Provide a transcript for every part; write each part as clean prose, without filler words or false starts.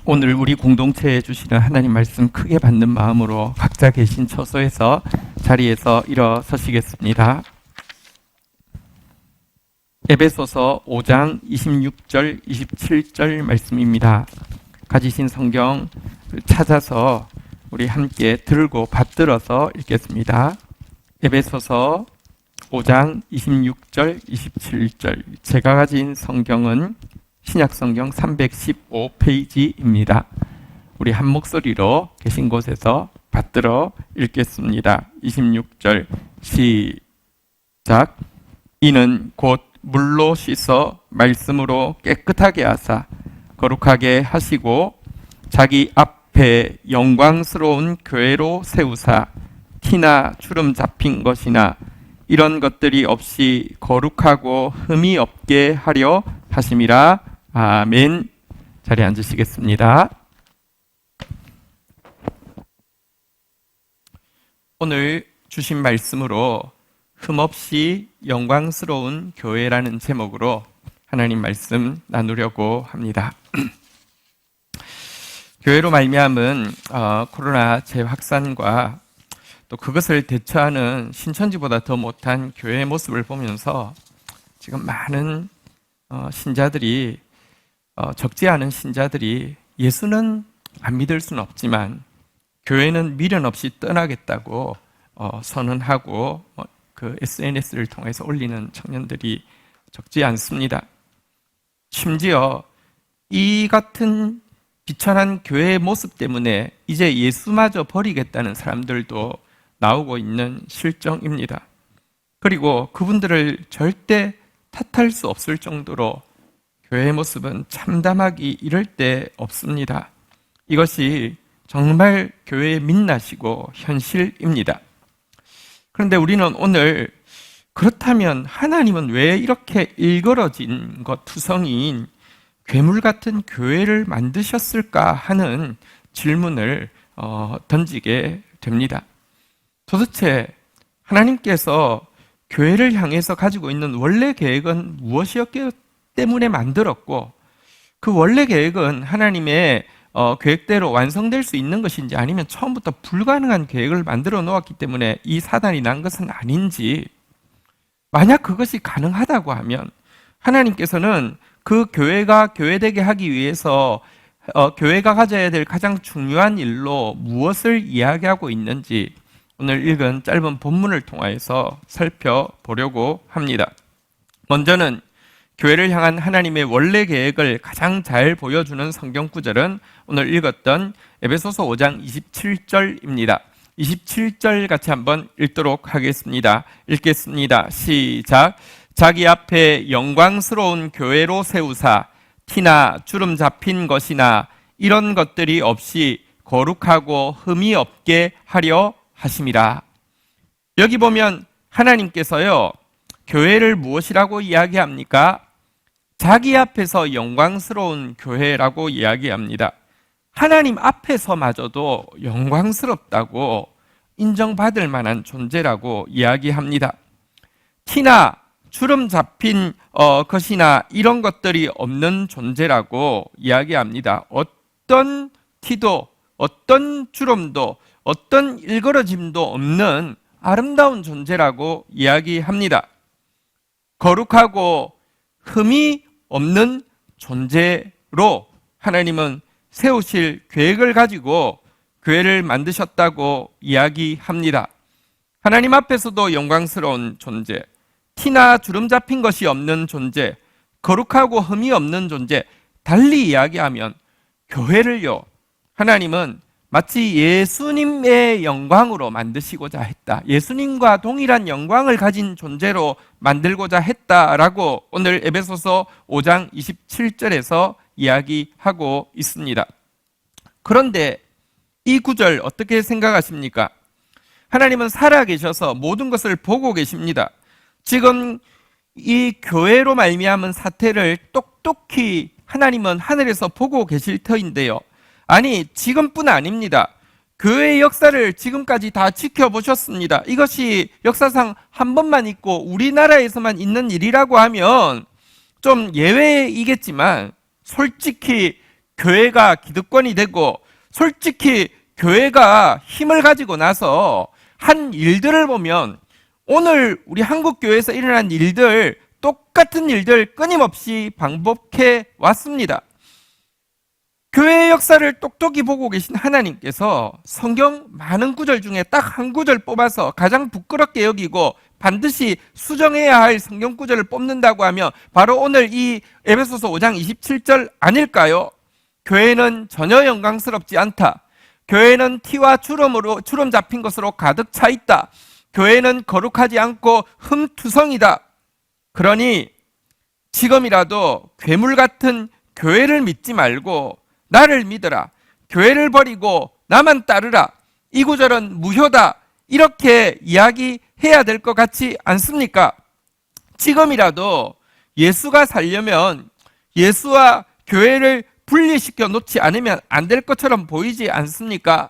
오늘 우리 공동체에 주시는 하나님 말씀 크게 받는 마음으로 각자 계신 처소에서 자리에서 일어서시겠습니다. 에베소서 5장 26절 27절 말씀입니다. 가지신 성경 찾아서 우리 함께 들고 받들어서 읽겠습니다. 에베소서 5장 26절 27절. 제가 가진 성경은 신약성경 315페이지입니다. 우리 한 목소리로 계신 곳에서 받들어 읽겠습니다. 26절 시작. 이는 곧 물로 씻어 말씀으로 깨끗하게 하사 거룩하게 하시고 자기 앞에 영광스러운 교회로 세우사 티나 주름 잡힌 것이나 이런 것들이 없이 거룩하고 흠이 없게 하려 하심이라. 아멘. 자리에 앉으시겠습니다. 오늘 주신 말씀으로 흠없이 영광스러운 교회라는 제목으로 하나님 말씀 나누려고 합니다. 교회로 말미암은 코로나 재확산과 또 그것을 대처하는 신천지보다 더 못한 교회의 모습을 보면서 지금 많은 신자들이 적지 않은 신자들이 예수는 안 믿을 수는 없지만 교회는 미련 없이 떠나겠다고 선언하고 그 SNS를 통해서 올리는 청년들이 적지 않습니다. 심지어 이 같은 비천한 교회의 모습 때문에 이제 예수마저 버리겠다는 사람들도 나오고 있는 실정입니다. 그리고 그분들을 절대 탓할 수 없을 정도로 교회의 모습은 참담하기 이를 데 없습니다. 이것이 정말 교회의 민낯이고 현실입니다. 그런데 우리는 오늘 그렇다면 하나님은 왜 이렇게 일그러진 것 투성이인 괴물 같은 교회를 만드셨을까 하는 질문을 던지게 됩니다. 도대체 하나님께서 교회를 향해서 가지고 있는 원래 계획은 무엇이었기 때문에 만들었고 그 원래 계획은 하나님의 계획대로 완성될 수 있는 것인지 아니면 처음부터 불가능한 계획을 만들어 놓았기 때문에 이 사단이 난 것은 아닌지, 만약 그것이 가능하다고 하면 하나님께서는 그 교회가 교회되게 하기 위해서 교회가 가져야 될 가장 중요한 일로 무엇을 이야기하고 있는지 오늘 읽은 짧은 본문을 통해서 살펴보려고 합니다. 먼저는 교회를 향한 하나님의 원래 계획을 가장 잘 보여주는 성경 구절은 오늘 읽었던 에베소서 5장 27절입니다. 27절 같이 한번 읽도록 하겠습니다. 읽겠습니다. 시작. 자기 앞에 영광스러운 교회로 세우사 티나 주름 잡힌 것이나 이런 것들이 없이 거룩하고 흠이 없게 하려 하심이라. 여기 보면 하나님께서요, 교회를 무엇이라고 이야기합니까? 자기 앞에서 영광스러운 교회라고 이야기합니다. 하나님 앞에서마저도 영광스럽다고 인정받을 만한 존재라고 이야기합니다. 티나 주름 잡힌 것이나 이런 것들이 없는 존재라고 이야기합니다. 어떤 티도 어떤 주름도 어떤 일그러짐도 없는 아름다운 존재라고 이야기합니다. 거룩하고 흠이 없는 존재로 하나님은 세우실 계획을 가지고 교회를 만드셨다고 이야기합니다. 하나님 앞에서도 영광스러운 존재, 티나 주름 잡힌 것이 없는 존재, 거룩하고 흠이 없는 존재, 달리 이야기하면 교회를요, 하나님은 마치 예수님의 영광으로 만드시고자 했다. 예수님과 동일한 영광을 가진 존재로 만들고자 했다라고 오늘 에베소서 5장 27절에서 이야기하고 있습니다. 그런데 이 구절 어떻게 생각하십니까? 하나님은 살아계셔서 모든 것을 보고 계십니다. 지금 이 교회로 말미암은 사태를 똑똑히 하나님은 하늘에서 보고 계실 터인데요. 아니, 지금뿐 아닙니다. 교회의 역사를 지금까지 다 지켜보셨습니다. 이것이 역사상 한 번만 있고 우리나라에서만 있는 일이라고 하면 좀 예외이겠지만 솔직히 교회가 기득권이 되고 솔직히 교회가 힘을 가지고 나서 한 일들을 보면 오늘 우리 한국 교회에서 일어난 일들, 똑같은 일들 끊임없이 반복해 왔습니다. 교회의 역사를 똑똑히 보고 계신 하나님께서 성경 많은 구절 중에 딱 한 구절 뽑아서 가장 부끄럽게 여기고 반드시 수정해야 할 성경 구절을 뽑는다고 하면 바로 오늘 이 에베소서 5장 27절 아닐까요? 교회는 전혀 영광스럽지 않다. 교회는 티와 주름 잡힌 것으로 가득 차 있다. 교회는 거룩하지 않고 흠투성이다. 그러니 지금이라도 괴물 같은 교회를 믿지 말고 나를 믿으라. 교회를 버리고 나만 따르라. 이 구절은 무효다. 이렇게 이야기해야 될 것 같지 않습니까? 지금이라도 예수가 살려면 예수와 교회를 분리시켜 놓지 않으면 안 될 것처럼 보이지 않습니까?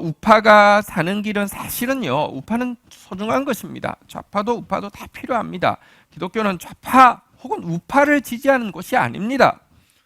우파가 사는 길은 사실은요, 우파는 소중한 것입니다. 좌파도 우파도 다 필요합니다. 기독교는 좌파 혹은 우파를 지지하는 곳이 아닙니다.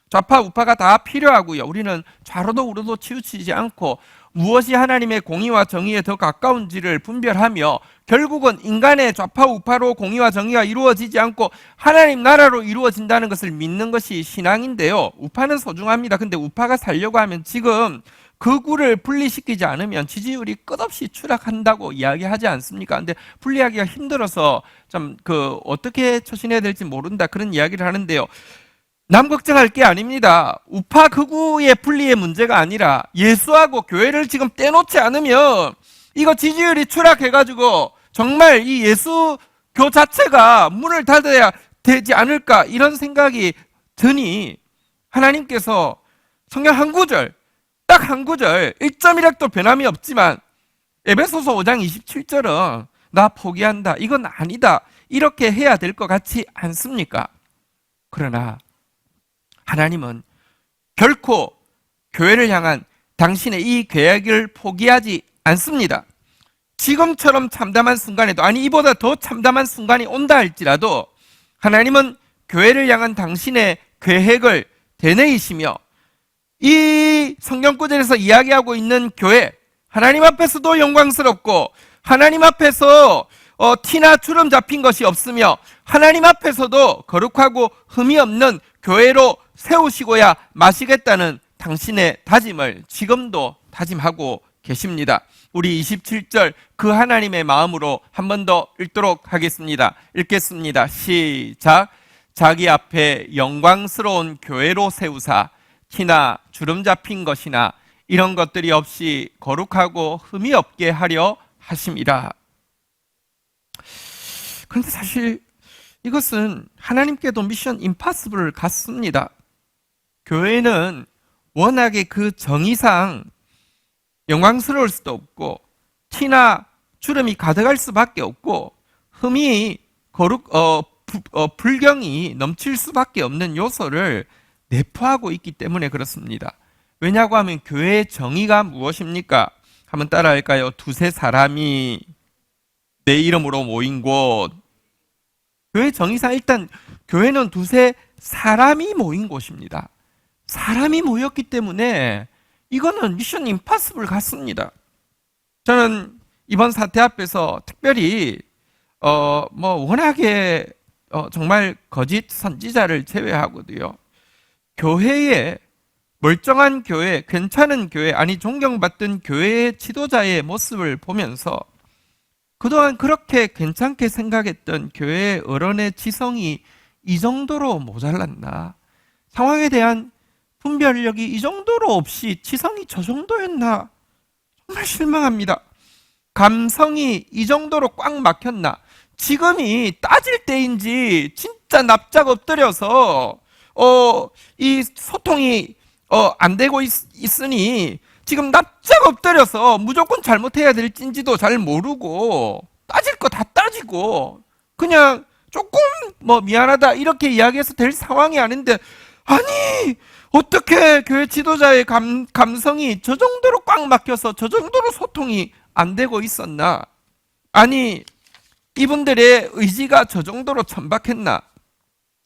좌파 우파가 다 필요하고요. 우리는 좌로도 우로도 치우치지 않고 무엇이 하나님의 공의와 정의에 더 가까운지를 분별하며 결국은 인간의 좌파 우파로 공의와 정의가 이루어지지 않고 하나님 나라로 이루어진다는 것을 믿는 것이 신앙인데요. 우파는 소중합니다. 근데 우파가 살려고 하면 지금 그 구를 분리시키지 않으면 지지율이 끝없이 추락한다고 이야기하지 않습니까? 근데 분리하기가 힘들어서 좀 어떻게 처신해야 될지 모른다 그런 이야기를 하는데요. 남 걱정할 게 아닙니다. 우파 극우의 분리의 문제가 아니라 예수하고 교회를 지금 떼놓지 않으면 이거 지지율이 추락해가지고 정말 이 예수교 자체가 문을 닫아야 되지 않을까 이런 생각이 드니 하나님께서 성경 한 구절, 딱 한 구절 1.1핵도 변함이 없지만 에베소서 5장 27절은 나 포기한다. 이건 아니다. 이렇게 해야 될 것 같지 않습니까? 그러나 하나님은 결코 교회를 향한 당신의 이 계획을 포기하지 않습니다. 지금처럼 참담한 순간에도 아니 이보다 더 참담한 순간이 온다 할지라도 하나님은 교회를 향한 당신의 계획을 되뇌이시며 이 성경 구절에서 이야기하고 있는 교회 하나님 앞에서도 영광스럽고 하나님 앞에서 티나 주름 잡힌 것이 없으며 하나님 앞에서도 거룩하고 흠이 없는 교회로 세우시고야 마시겠다는 당신의 다짐을 지금도 다짐하고 계십니다. 우리 27절 그 하나님의 마음으로 한 번 더 읽도록 하겠습니다. 읽겠습니다. 시작. 자기 앞에 영광스러운 교회로 세우사 티나 주름 잡힌 것이나 이런 것들이 없이 거룩하고 흠이 없게 하려 하심이라. 그런데 사실 이것은 하나님께도 미션 임파서블 같습니다. 교회는 워낙에 그 정의상 영광스러울 수도 없고 티나 주름이 가득할 수밖에 없고 흠이 불경이 넘칠 수밖에 없는 요소를 내포하고 있기 때문에 그렇습니다. 왜냐고 하면 교회의 정의가 무엇입니까? 한번 따라할까요? 두세 사람이 내 이름으로 모인 곳. 교회 정의상 일단 교회는 두세 사람이 모인 곳입니다. 사람이 모였기 때문에 이거는 미션 임파서블 같습니다. 저는 이번 사태 앞에서 특별히 워낙에 정말 거짓 선지자를 제외하고도요. 교회에 멀쩡한 교회, 괜찮은 교회, 아니 존경받던 교회의 지도자의 모습을 보면서 그동안 그렇게 괜찮게 생각했던 교회의 어른의 지성이 이 정도로 모자랐나? 상황에 대한 분별력이 이 정도로 없이 지성이 저 정도였나? 정말 실망합니다. 감성이 이 정도로 꽉 막혔나? 지금이 따질 때인지 진짜 납작 엎드려서 이 소통이 안 되고 있으니 지금 납작 엎드려서 무조건 잘못해야 될진지도 잘 모르고 따질 거 다 따지고 그냥 조금 미안하다 이렇게 이야기해서 될 상황이 아닌데 아니 어떻게 교회 지도자의 감성이 저 정도로 꽉 막혀서 저 정도로 소통이 안 되고 있었나? 아니 이분들의 의지가 저 정도로 천박했나?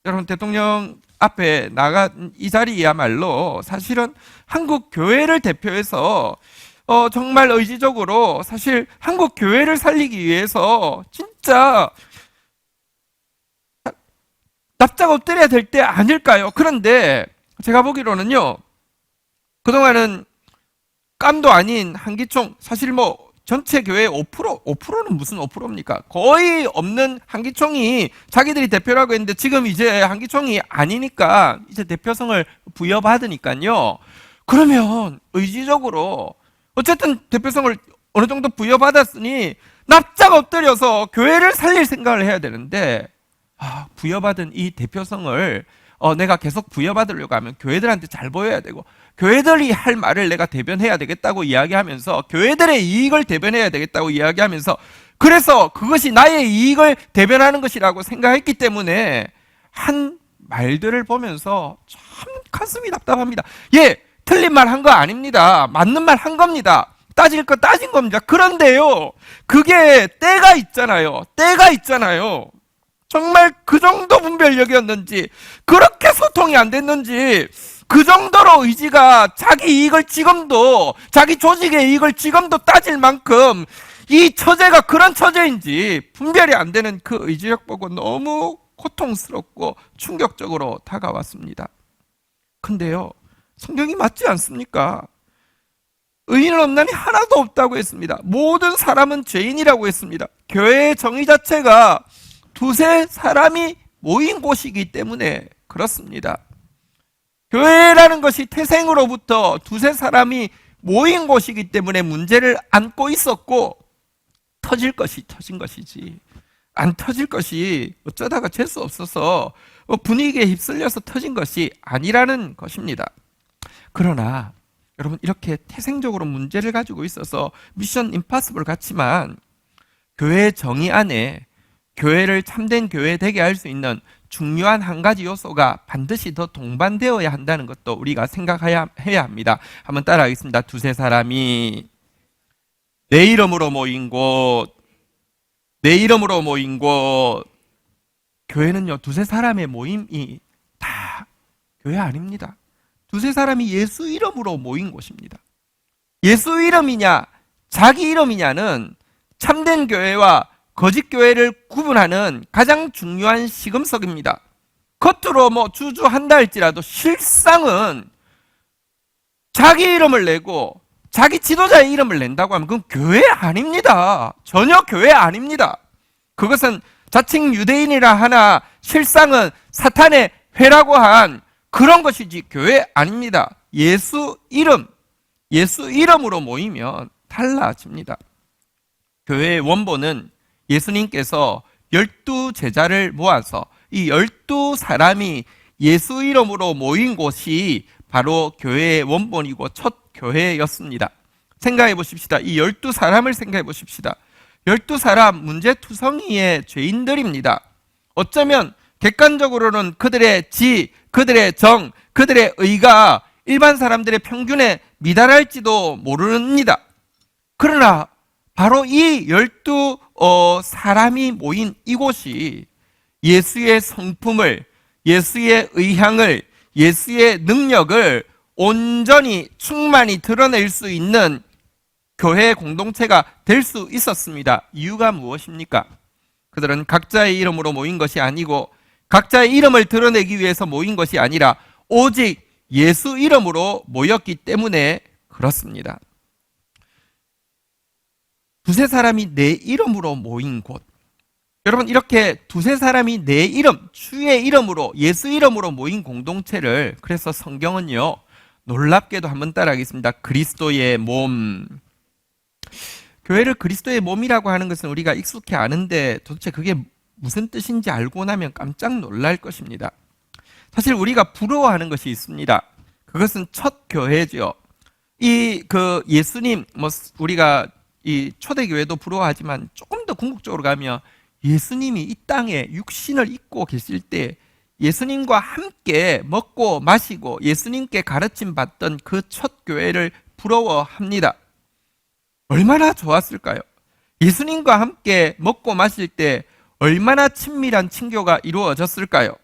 여러분 대통령 앞에 나간 이 자리야말로 사실은 한국 교회를 대표해서 정말 의지적으로 사실 한국 교회를 살리기 위해서 진짜 납작 엎드려야 될 때 아닐까요? 그런데 제가 보기로는요, 그동안은 깜도 아닌 한기총, 사실 뭐 전체 교회 5%는 무슨 5%입니까? 거의 없는 한기총이 자기들이 대표라고 했는데 지금 이제 한기총이 아니니까 이제 대표성을 부여받으니까요. 그러면 의지적으로 어쨌든 대표성을 어느 정도 부여받았으니 납작 엎드려서 교회를 살릴 생각을 해야 되는데, 부여받은 이 대표성을 내가 계속 부여받으려고 하면 교회들한테 잘 보여야 되고, 교회들이 할 말을 내가 대변해야 되겠다고 이야기하면서, 교회들의 이익을 대변해야 되겠다고 이야기하면서, 그래서 그것이 나의 이익을 대변하는 것이라고 생각했기 때문에 한 말들을 보면서 참 가슴이 답답합니다. 예, 틀린 말 한 거 아닙니다. 맞는 말 한 겁니다. 따질 거 따진 겁니다. 그런데요, 그게 때가 있잖아요. 때가 있잖아요. 정말 그 정도 분별력이었는지, 그렇게 소통이 안 됐는지, 그 정도로 의지가 자기 이익을 지금도, 자기 조직의 이익을 지금도 따질 만큼 이 처제가 그런 처제인지 분별이 안 되는 그 의지력 보고 너무 고통스럽고 충격적으로 다가왔습니다. 근데요, 성경이 맞지 않습니까? 의인은 없나니 하나도 없다고 했습니다. 모든 사람은 죄인이라고 했습니다. 교회의 정의 자체가 두세 사람이 모인 곳이기 때문에 그렇습니다. 교회라는 것이 태생으로부터 두세 사람이 모인 곳이기 때문에 문제를 안고 있었고, 터질 것이 터진 것이지, 안 터질 것이 어쩌다가 재수 없어서 분위기에 휩쓸려서 터진 것이 아니라는 것입니다. 그러나 여러분, 이렇게 태생적으로 문제를 가지고 있어서 미션 임파서블 같지만 교회의 정의 안에 교회를 참된 교회 되게 할 수 있는 중요한 한 가지 요소가 반드시 더 동반되어야 한다는 것도 우리가 생각해야 합니다. 한번 따라하겠습니다. 두세 사람이 내 이름으로 모인 곳, 내 이름으로 모인 곳. 교회는요, 두세 사람의 모임이 다 교회 아닙니다. 두세 사람이 예수 이름으로 모인 곳입니다. 예수 이름이냐 자기 이름이냐는 참된 교회와 거짓 교회를 구분하는 가장 중요한 시금석입니다. 겉으로 뭐 주주한다 할지라도 실상은 자기 이름을 내고 자기 지도자의 이름을 낸다고 하면 그건 교회 아닙니다. 전혀 교회 아닙니다. 그것은 자칭 유대인이라 하나 실상은 사탄의 회라고 한 그런 것이지 교회 아닙니다. 예수 이름으로 모이면 달라집니다. 교회의 원본은 예수님께서 12제자를 모아서 이 12사람이 예수 이름으로 모인 곳이 바로 교회의 원본이고 첫 교회였습니다. 생각해 보십시다. 이 12사람을 생각해 보십시다. 12사람 문제투성이의 죄인들입니다. 어쩌면 객관적으로는 그들의 지, 그들의 정, 그들의 의가 일반 사람들의 평균에 미달할지도 모릅니다. 그러나 바로 이 12사람이 모인 이곳이 예수의 성품을, 예수의 의향을, 예수의 능력을 온전히 충만히 드러낼 수 있는 교회 공동체가 될 수 있었습니다. 이유가 무엇입니까? 그들은 각자의 이름으로 모인 것이 아니고 각자의 이름을 드러내기 위해서 모인 것이 아니라 오직 예수 이름으로 모였기 때문에 그렇습니다. 두세 사람이 내 이름으로 모인 곳. 여러분, 이렇게 두세 사람이 내 이름, 주의 이름으로, 예수 이름으로 모인 공동체를, 그래서 성경은요, 놀랍게도 한번 따라하겠습니다. 그리스도의 몸. 교회를 그리스도의 몸이라고 하는 것은 우리가 익숙해 아는데 도대체 그게 무슨 뜻인지 알고 나면 깜짝 놀랄 것입니다. 사실 우리가 부러워하는 것이 있습니다. 그것은 첫 교회죠. 예수님, 우리가 이 초대교회도 부러워하지만 조금 더 궁극적으로 가면 예수님이 이 땅에 육신을 입고 계실 때 예수님과 함께 먹고 마시고 예수님께 가르침 받던 그 첫 교회를 부러워합니다. 얼마나 좋았을까요? 예수님과 함께 먹고 마실 때 얼마나 친밀한 친교가 이루어졌을까요?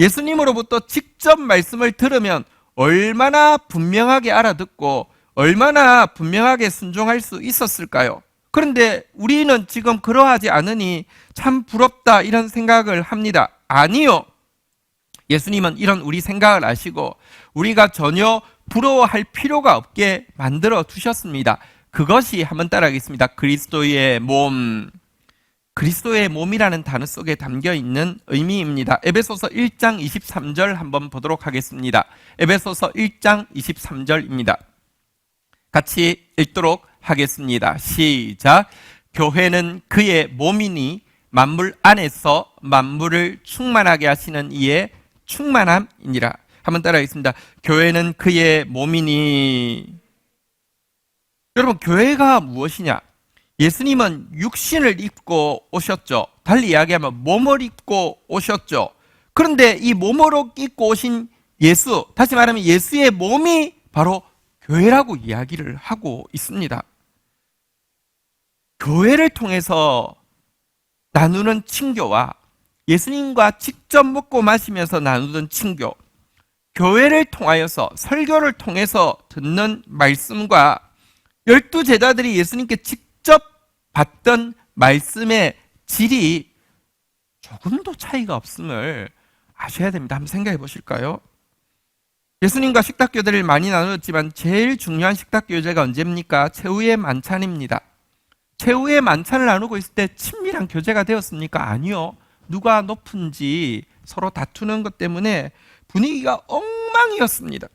예수님으로부터 직접 말씀을 들으면 얼마나 분명하게 알아듣고 얼마나 분명하게 순종할 수 있었을까요? 그런데 우리는 지금 그러하지 않으니 참 부럽다 이런 생각을 합니다. 아니요. 예수님은 이런 우리 생각을 아시고 우리가 전혀 부러워할 필요가 없게 만들어 두셨습니다. 그것이 한번 따라하겠습니다. 그리스도의 몸. 그리스도의 몸이라는 단어 속에 담겨 있는 의미입니다. 에베소서 1장 23절 한번 보도록 하겠습니다. 에베소서 1장 23절입니다. 같이 읽도록 하겠습니다. 시작. 교회는 그의 몸이니 만물 안에서 만물을 충만하게 하시는 이의 충만함이니라. 한번 따라하겠습니다. 교회는 그의 몸이니. 여러분, 교회가 무엇이냐? 예수님은 육신을 입고 오셨죠. 달리 이야기하면 몸을 입고 오셨죠. 그런데 이 몸으로 입고 오신 예수, 다시 말하면 예수의 몸이 바로 교회라고 이야기를 하고 있습니다. 교회를 통해서 나누는 친교와 예수님과 직접 먹고 마시면서 나누던 친교, 교회를 통하여서 설교를 통해서 듣는 말씀과 12제자들이 예수님께 직접 받던 말씀의 질이 조금도 차이가 없음을 아셔야 됩니다. 한번 생각해 보실까요? 예수님과 식탁교제를 많이 나누었지만 제일 중요한 식탁교제가 언제입니까? 최후의 만찬입니다. 최후의 만찬을 나누고 있을 때 친밀한 교제가 되었습니까? 아니요. 누가 높은지 서로 다투는 것 때문에 분위기가 엉망이었습니다.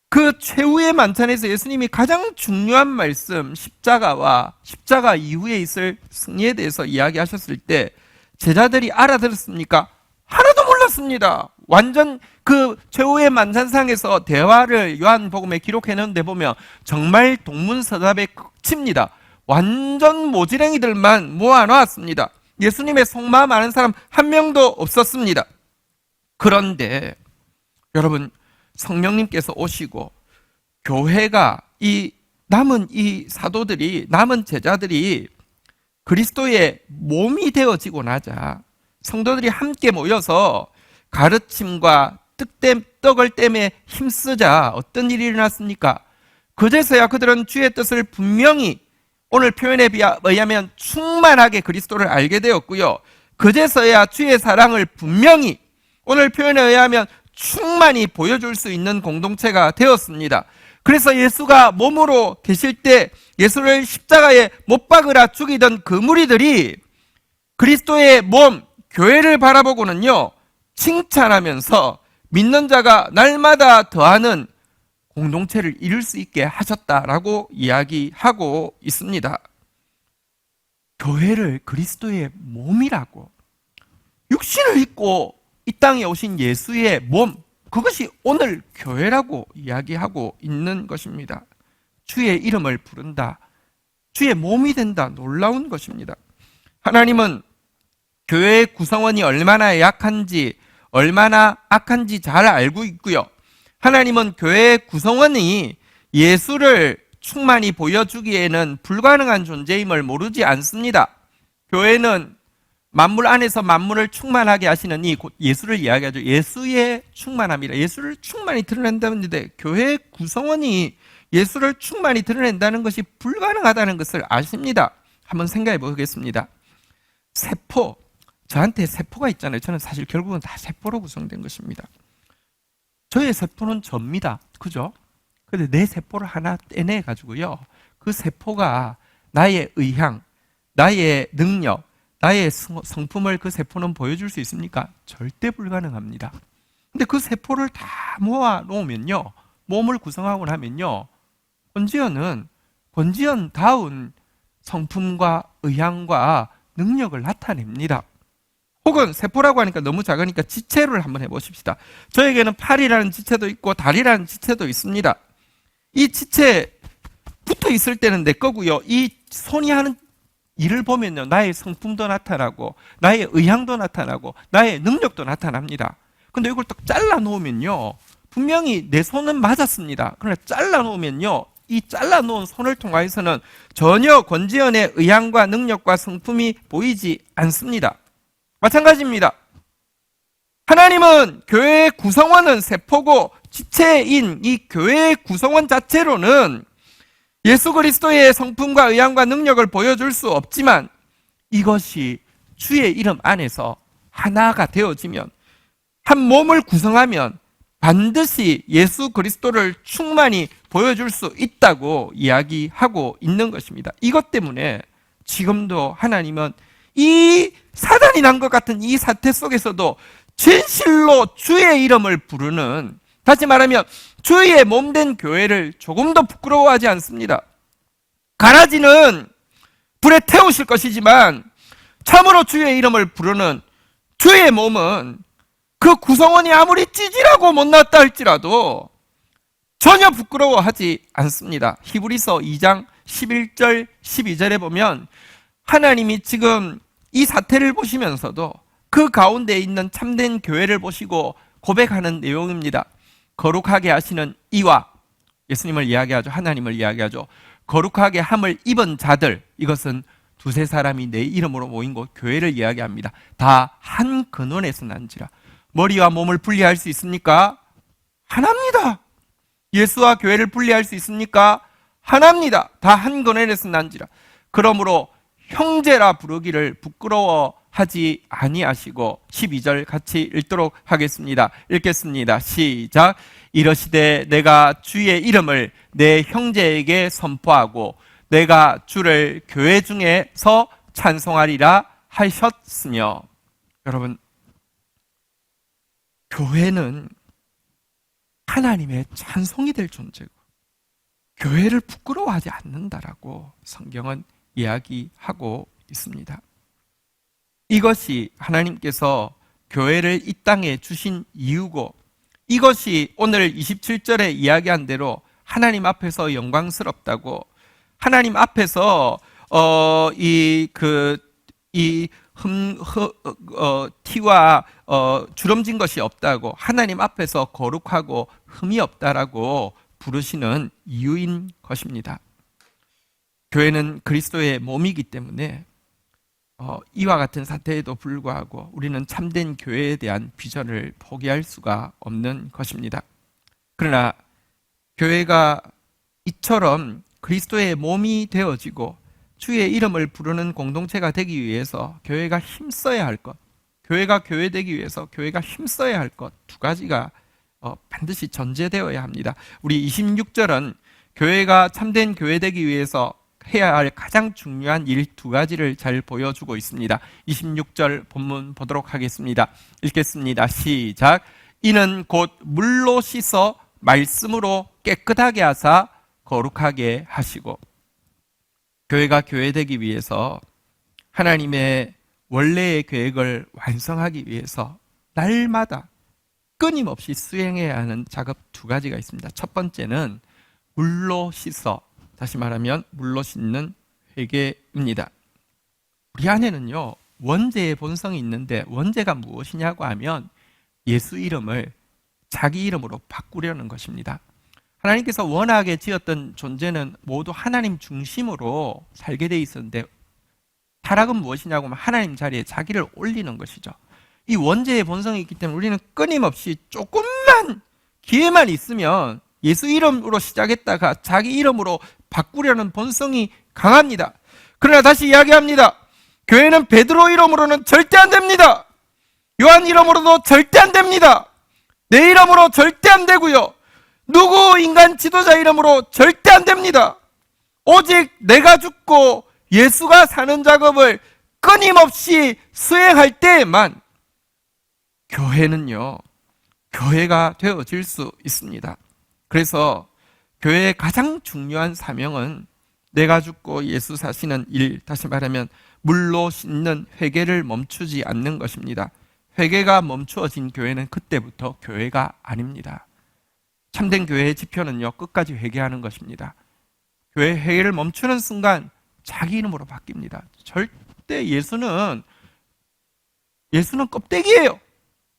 그 최후의 만찬에서 예수님이 가장 중요한 말씀, 십자가와 십자가 이후에 있을 승리에 대해서 이야기하셨을 때 제자들이 알아들었습니까? 하나도 몰랐습니다. 완전 그 최후의 만찬상에서 대화를 요한복음에 기록해놓은 데 보면 정말 동문서답의 끝입니다. 완전 모지랭이들만 모아놓았습니다. 예수님의 속마음 아는 사람 한 명도 없었습니다. 그런데 여러분, 성령님께서 오시고 교회가 남은 이 사도들이, 남은 제자들이 그리스도의 몸이 되어지고 나자 성도들이 함께 모여서 가르침과 떡을 떼매 힘쓰자 어떤 일이 일어났습니까? 그제서야 그들은 주의 뜻을 분명히 오늘 표현에 의하면 충만하게 그리스도를 알게 되었고요. 그제서야 주의 사랑을 분명히 오늘 표현에 의하면 충만히 보여줄 수 있는 공동체가 되었습니다. 그래서 예수가 몸으로 계실 때 예수를 십자가에 못 박으라 죽이던 그 무리들이 그리스도의 몸, 교회를 바라보고는요, 칭찬하면서 믿는 자가 날마다 더하는 공동체를 이룰 수 있게 하셨다라고 이야기하고 있습니다. 교회를 그리스도의 몸이라고, 육신을 입고 이 땅에 오신 예수의 몸, 그것이 오늘 교회라고 이야기하고 있는 것입니다. 주의 이름을 부른다, 주의 몸이 된다, 놀라운 것입니다. 하나님은 교회의 구성원이 얼마나 약한지, 얼마나 악한지 잘 알고 있고요. 하나님은 교회의 구성원이 예수를 충만히 보여주기에는 불가능한 존재임을 모르지 않습니다. 교회는 만물 안에서 만물을 충만하게 하시는 이 예수를 이야기하죠. 예수의 충만함이라. 예수를 충만히 드러낸다는데 교회의 구성원이 예수를 충만히 드러낸다는 것이 불가능하다는 것을 아십니다. 한번 생각해 보겠습니다. 세포, 저한테 세포가 있잖아요. 저는 사실 결국은 다 세포로 구성된 것입니다. 저의 세포는 접니다. 그죠? 근데 내 세포를 하나 떼내 가지고요, 그 세포가 나의 의향, 나의 능력, 나의 성품을 그 세포는 보여줄 수 있습니까? 절대 불가능합니다. 근데 그 세포를 다 모아 놓으면요, 몸을 구성하고 나면요, 권지현다운 성품과 의향과 능력을 나타냅니다. 혹은 세포라고 하니까 너무 작으니까 지체를 한번 해보십시다. 저에게는 팔이라는 지체도 있고 다리라는 지체도 있습니다. 이 지체 붙어 있을 때는 내 거고요, 이 손이 하는 일을 보면요, 나의 성품도 나타나고 나의 의향도 나타나고 나의 능력도 나타납니다. 근데 이걸 딱 잘라 놓으면요, 분명히 내 손은 맞았습니다. 그러나 잘라 놓으면요, 이 잘라 놓은 손을 통해서는 전혀 권지현의 의향과 능력과 성품이 보이지 않습니다. 마찬가지입니다. 하나님은 교회의 구성원은 세포고 지체인 이 교회의 구성원 자체로는 예수 그리스도의 성품과 의향과 능력을 보여줄 수 없지만 이것이 주의 이름 안에서 하나가 되어지면 한 몸을 구성하면 반드시 예수 그리스도를 충만히 보여줄 수 있다고 이야기하고 있는 것입니다. 이것 때문에 지금도 하나님은 이 사단이 난 것 같은 이 사태 속에서도 진실로 주의 이름을 부르는, 다시 말하면 주의 몸된 교회를 조금도 부끄러워하지 않습니다. 가라지는 불에 태우실 것이지만 참으로 주의 이름을 부르는 주의 몸은 그 구성원이 아무리 찌질하고 못났다 할지라도 전혀 부끄러워하지 않습니다. 히브리서 2장 11절 12절에 보면 하나님이 지금 이 사태를 보시면서도 그 가운데 있는 참된 교회를 보시고 고백하는 내용입니다. 거룩하게 하시는 이와, 예수님을 이야기하죠. 하나님을 이야기하죠. 거룩하게 함을 입은 자들, 이것은 두세 사람이 내 이름으로 모인 곳 교회를 이야기합니다. 다 한 근원에서 난지라. 머리와 몸을 분리할 수 있습니까? 하나입니다. 예수와 교회를 분리할 수 있습니까? 하나입니다. 다 한 근원에서 난지라. 그러므로 형제라 부르기를 부끄러워하지 아니하시고, 12절 같이 읽도록 하겠습니다. 읽겠습니다. 시작. 이러시되 내가 주의 이름을 내 형제에게 선포하고 내가 주를 교회 중에서 찬송하리라 하셨으며. 여러분, 교회는 하나님의 찬송이 될 존재고 교회를 부끄러워하지 않는다라고 성경은 이야기하고 있습니다. 이것이 하나님께서 교회를 이 땅에 주신 이유고, 이것이 오늘 27절에 이야기한 대로 하나님 앞에서 영광스럽다고, 하나님 앞에서 티와 주름진 것이 없다고, 하나님 앞에서 거룩하고 흠이 없다라고 부르시는 이유인 것입니다. 교회는 그리스도의 몸이기 때문에 이와 같은 사태에도 불구하고 우리는 참된 교회에 대한 비전을 포기할 수가 없는 것입니다. 그러나 교회가 이처럼 그리스도의 몸이 되어지고 주의 이름을 부르는 공동체가 되기 위해서 교회가 힘써야 할 것, 교회가 교회되기 위해서 교회가 힘써야 할 것 두 가지가 반드시 전제되어야 합니다. 우리 26절은 교회가 참된 교회 되기 위해서 해야 할 가장 중요한 일 두 가지를 잘 보여주고 있습니다. 26절 본문 보도록 하겠습니다. 읽겠습니다. 시작. 이는 곧 물로 씻어 말씀으로 깨끗하게 하사 거룩하게 하시고. 교회가 교회되기 위해서 하나님의 원래의 계획을 완성하기 위해서 날마다 끊임없이 수행해야 하는 작업 두 가지가 있습니다. 첫 번째는 물로 씻어, 다시 말하면 물로 씻는 회개입니다. 우리 안에는요, 원죄의 본성이 있는데 원죄가 무엇이냐고 하면 예수 이름을 자기 이름으로 바꾸려는 것입니다. 하나님께서 원하게 지었던 존재는 모두 하나님 중심으로 살게 돼 있었는데, 타락은 무엇이냐고 하면 하나님 자리에 자기를 올리는 것이죠. 이 원죄의 본성이 있기 때문에 우리는 끊임없이 조금만 기회만 있으면 예수 이름으로 시작했다가 자기 이름으로 바꾸려는 본성이 강합니다. 그러나 다시 이야기합니다. 교회는 베드로 이름으로는 절대 안 됩니다. 요한 이름으로도 절대 안 됩니다. 내 이름으로 절대 안 되고요. 누구 인간 지도자 이름으로 절대 안 됩니다. 오직 내가 죽고 예수가 사는 작업을 끊임없이 수행할 때에만 교회는요, 교회가 되어질 수 있습니다. 그래서 교회의 가장 중요한 사명은 내가 죽고 예수 사시는 일, 다시 말하면 물로 씻는 회개를 멈추지 않는 것입니다. 회개가 멈추어진 교회는 그때부터 교회가 아닙니다. 참된 교회의 지표는요, 끝까지 회개하는 것입니다. 교회 회개를 멈추는 순간 자기 이름으로 바뀝니다. 절대 예수는 껍데기예요.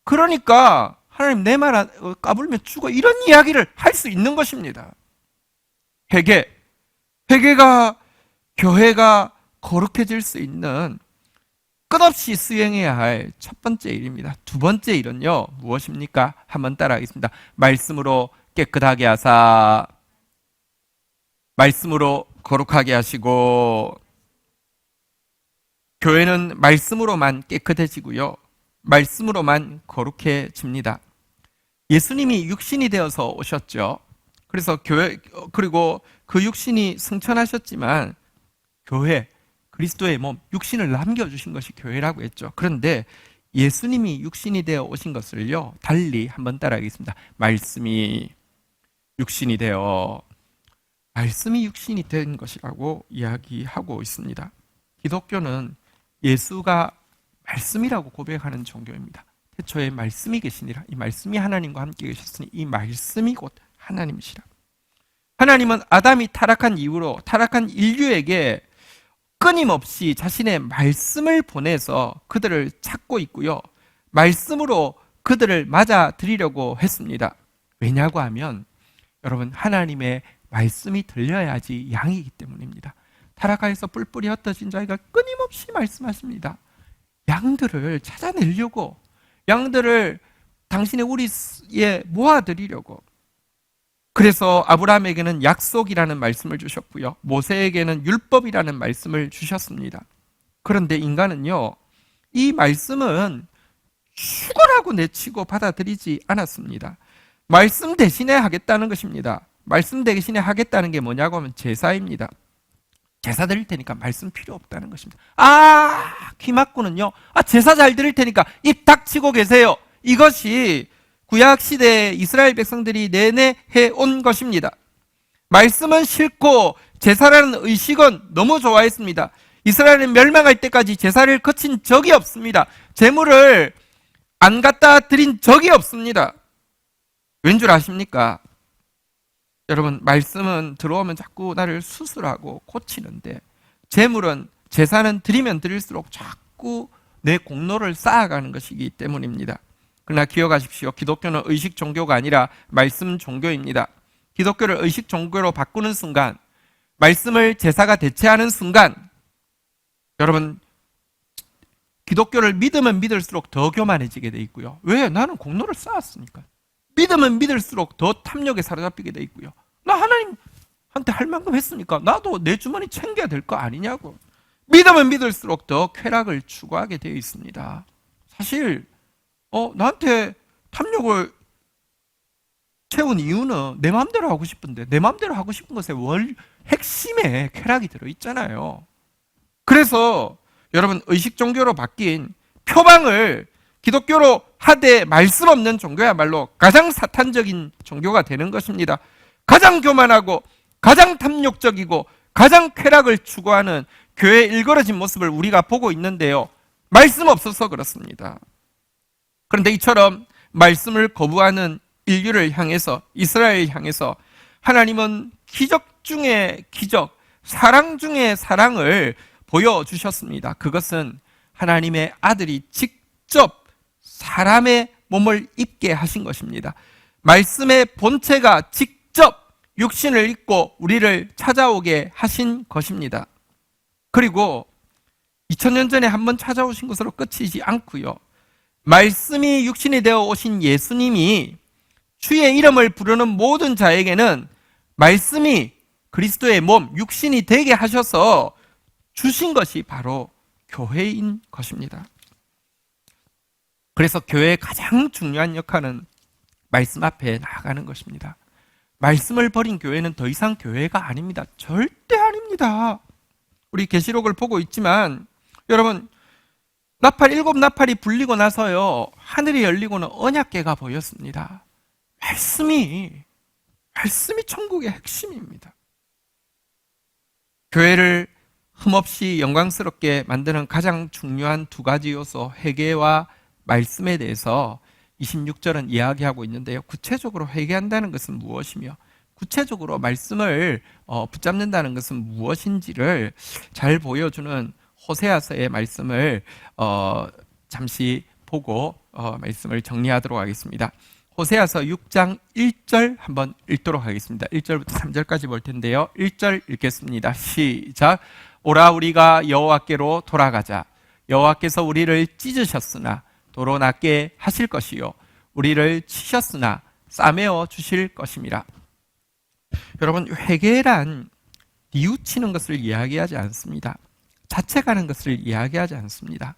그러니까 하나님 내 말 까불면 죽어, 이런 이야기를 할 수 있는 것입니다. 회개가 교회가 거룩해질 수 있는 끝없이 수행해야 할 첫 번째 일입니다. 두 번째 일은요, 무엇입니까? 한번 따라하겠습니다. 말씀으로 깨끗하게 하사, 말씀으로 거룩하게 하시고, 교회는 말씀으로만 깨끗해지고요, 말씀으로만 거룩해집니다. 예수님이 육신이 되어서 오셨죠. 그래서 그리고 그 육신이 승천하셨지만, 교회, 그리스도의 몸, 육신을 남겨주신 것이 교회라고 했죠. 그런데 예수님이 육신이 되어 오신 것을요, 달리 한번 따라하겠습니다. 말씀이 육신이 된 것이라고 이야기하고 있습니다. 기독교는 예수가 말씀이라고 고백하는 종교입니다. 태초에 말씀이 계시니라. 이 말씀이 하나님과 함께 계셨으니 이 말씀이 곧 하나님이시라. 하나님은 아담이 타락한 이후로 타락한 인류에게 끊임없이 자신의 말씀을 보내서 그들을 찾고 있고요, 말씀으로 그들을 맞아들이려고 했습니다. 왜냐고 하면 여러분, 하나님의 말씀이 들려야지 양이기 때문입니다. 타락하여서 뿔뿔이 흩어진 자가 끊임없이 말씀하십니다. 양들을 찾아내려고, 양들을 당신의 우리에 모아드리려고. 그래서 아브라함에게는 약속이라는 말씀을 주셨고요, 모세에게는 율법이라는 말씀을 주셨습니다. 그런데 인간은요, 이 말씀은 죽으라고 내치고 받아들이지 않았습니다. 말씀 대신에 하겠다는 것입니다. 말씀 대신에 하겠다는 게 뭐냐고 하면 제사입니다. 제사 드릴 테니까 말씀 필요 없다는 것입니다. 귀 막고는요, 제사 잘 드릴 테니까 입 닥치고 계세요. 이것이 구약시대에 이스라엘 백성들이 내내 해온 것입니다. 말씀은 싫고 제사라는 의식은 너무 좋아했습니다. 이스라엘은 멸망할 때까지 제사를 거친 적이 없습니다. 제물을 안 갖다 드린 적이 없습니다. 왠 줄 아십니까? 여러분, 말씀은 들어오면 자꾸 나를 수술하고 고치는데, 제사는 드리면 드릴수록 자꾸 내 공로를 쌓아가는 것이기 때문입니다. 그러나 기억하십시오. 기독교는 의식 종교가 아니라 말씀 종교입니다. 기독교를 의식 종교로 바꾸는 순간, 말씀을 제사가 대체하는 순간, 여러분, 기독교를 믿으면 믿을수록 더 교만해지게 돼 있고요. 왜? 나는 공로를 쌓았으니까. 믿으면 믿을수록 더 탐욕에 사로잡히게 돼 있고요. 나 하나님한테 할 만큼 했으니까 나도 내 주머니 챙겨야 될 거 아니냐고. 믿으면 믿을수록 더 쾌락을 추구하게 되어 있습니다. 사실 나한테 탐욕을 채운 이유는 내 마음대로 하고 싶은데, 내 마음대로 하고 싶은 것에 핵심에 쾌락이 들어있잖아요. 그래서 여러분, 의식 종교로 바뀐 표방을 기독교로 하되 말씀 없는 종교야말로 가장 사탄적인 종교가 되는 것입니다. 가장 교만하고 가장 탐욕적이고 가장 쾌락을 추구하는 교회의 일그러진 모습을 우리가 보고 있는데요, 말씀 없어서 그렇습니다. 그런데 이처럼 말씀을 거부하는 인류를 향해서, 이스라엘을 향해서 하나님은 기적 중에 기적, 사랑 중에 사랑을 보여주셨습니다. 그것은 하나님의 아들이 직접 사람의 몸을 입게 하신 것입니다. 말씀의 본체가 직접 육신을 입고 우리를 찾아오게 하신 것입니다. 그리고 2000년 전에 한번 찾아오신 것으로 끝이지 않고요, 말씀이 육신이 되어 오신 예수님이 주의 이름을 부르는 모든 자에게는 말씀이 그리스도의 몸, 육신이 되게 하셔서 주신 것이 바로 교회인 것입니다. 그래서 교회의 가장 중요한 역할은 말씀 앞에 나아가는 것입니다. 말씀을 버린 교회는 더 이상 교회가 아닙니다. 절대 아닙니다. 우리 계시록을 보고 있지만 여러분, 일곱 나팔이 불리고 나서요, 하늘이 열리고는 언약궤가 보였습니다. 말씀이 천국의 핵심입니다. 교회를 흠없이 영광스럽게 만드는 가장 중요한 두 가지 요소, 회개와 말씀에 대해서 26절은 이야기하고 있는데요, 구체적으로 회개한다는 것은 무엇이며 구체적으로 말씀을 붙잡는다는 것은 무엇인지를 잘 보여주는 호세아서의 말씀을 잠시 보고 말씀을 정리하도록 하겠습니다. 호세아서 6장 1절 한번 읽도록 하겠습니다. 1절부터 3절까지 볼 텐데요, 1절 읽겠습니다. 시작. 오라, 우리가 여호와께로 돌아가자. 여호와께서 우리를 찢으셨으나 도로 낫게 하실 것이요 우리를 치셨으나 싸매어 주실 것임이라. 여러분, 회개란 뉘우치는 것을 이야기하지 않습니다. 자책하는 것을 이야기하지 않습니다.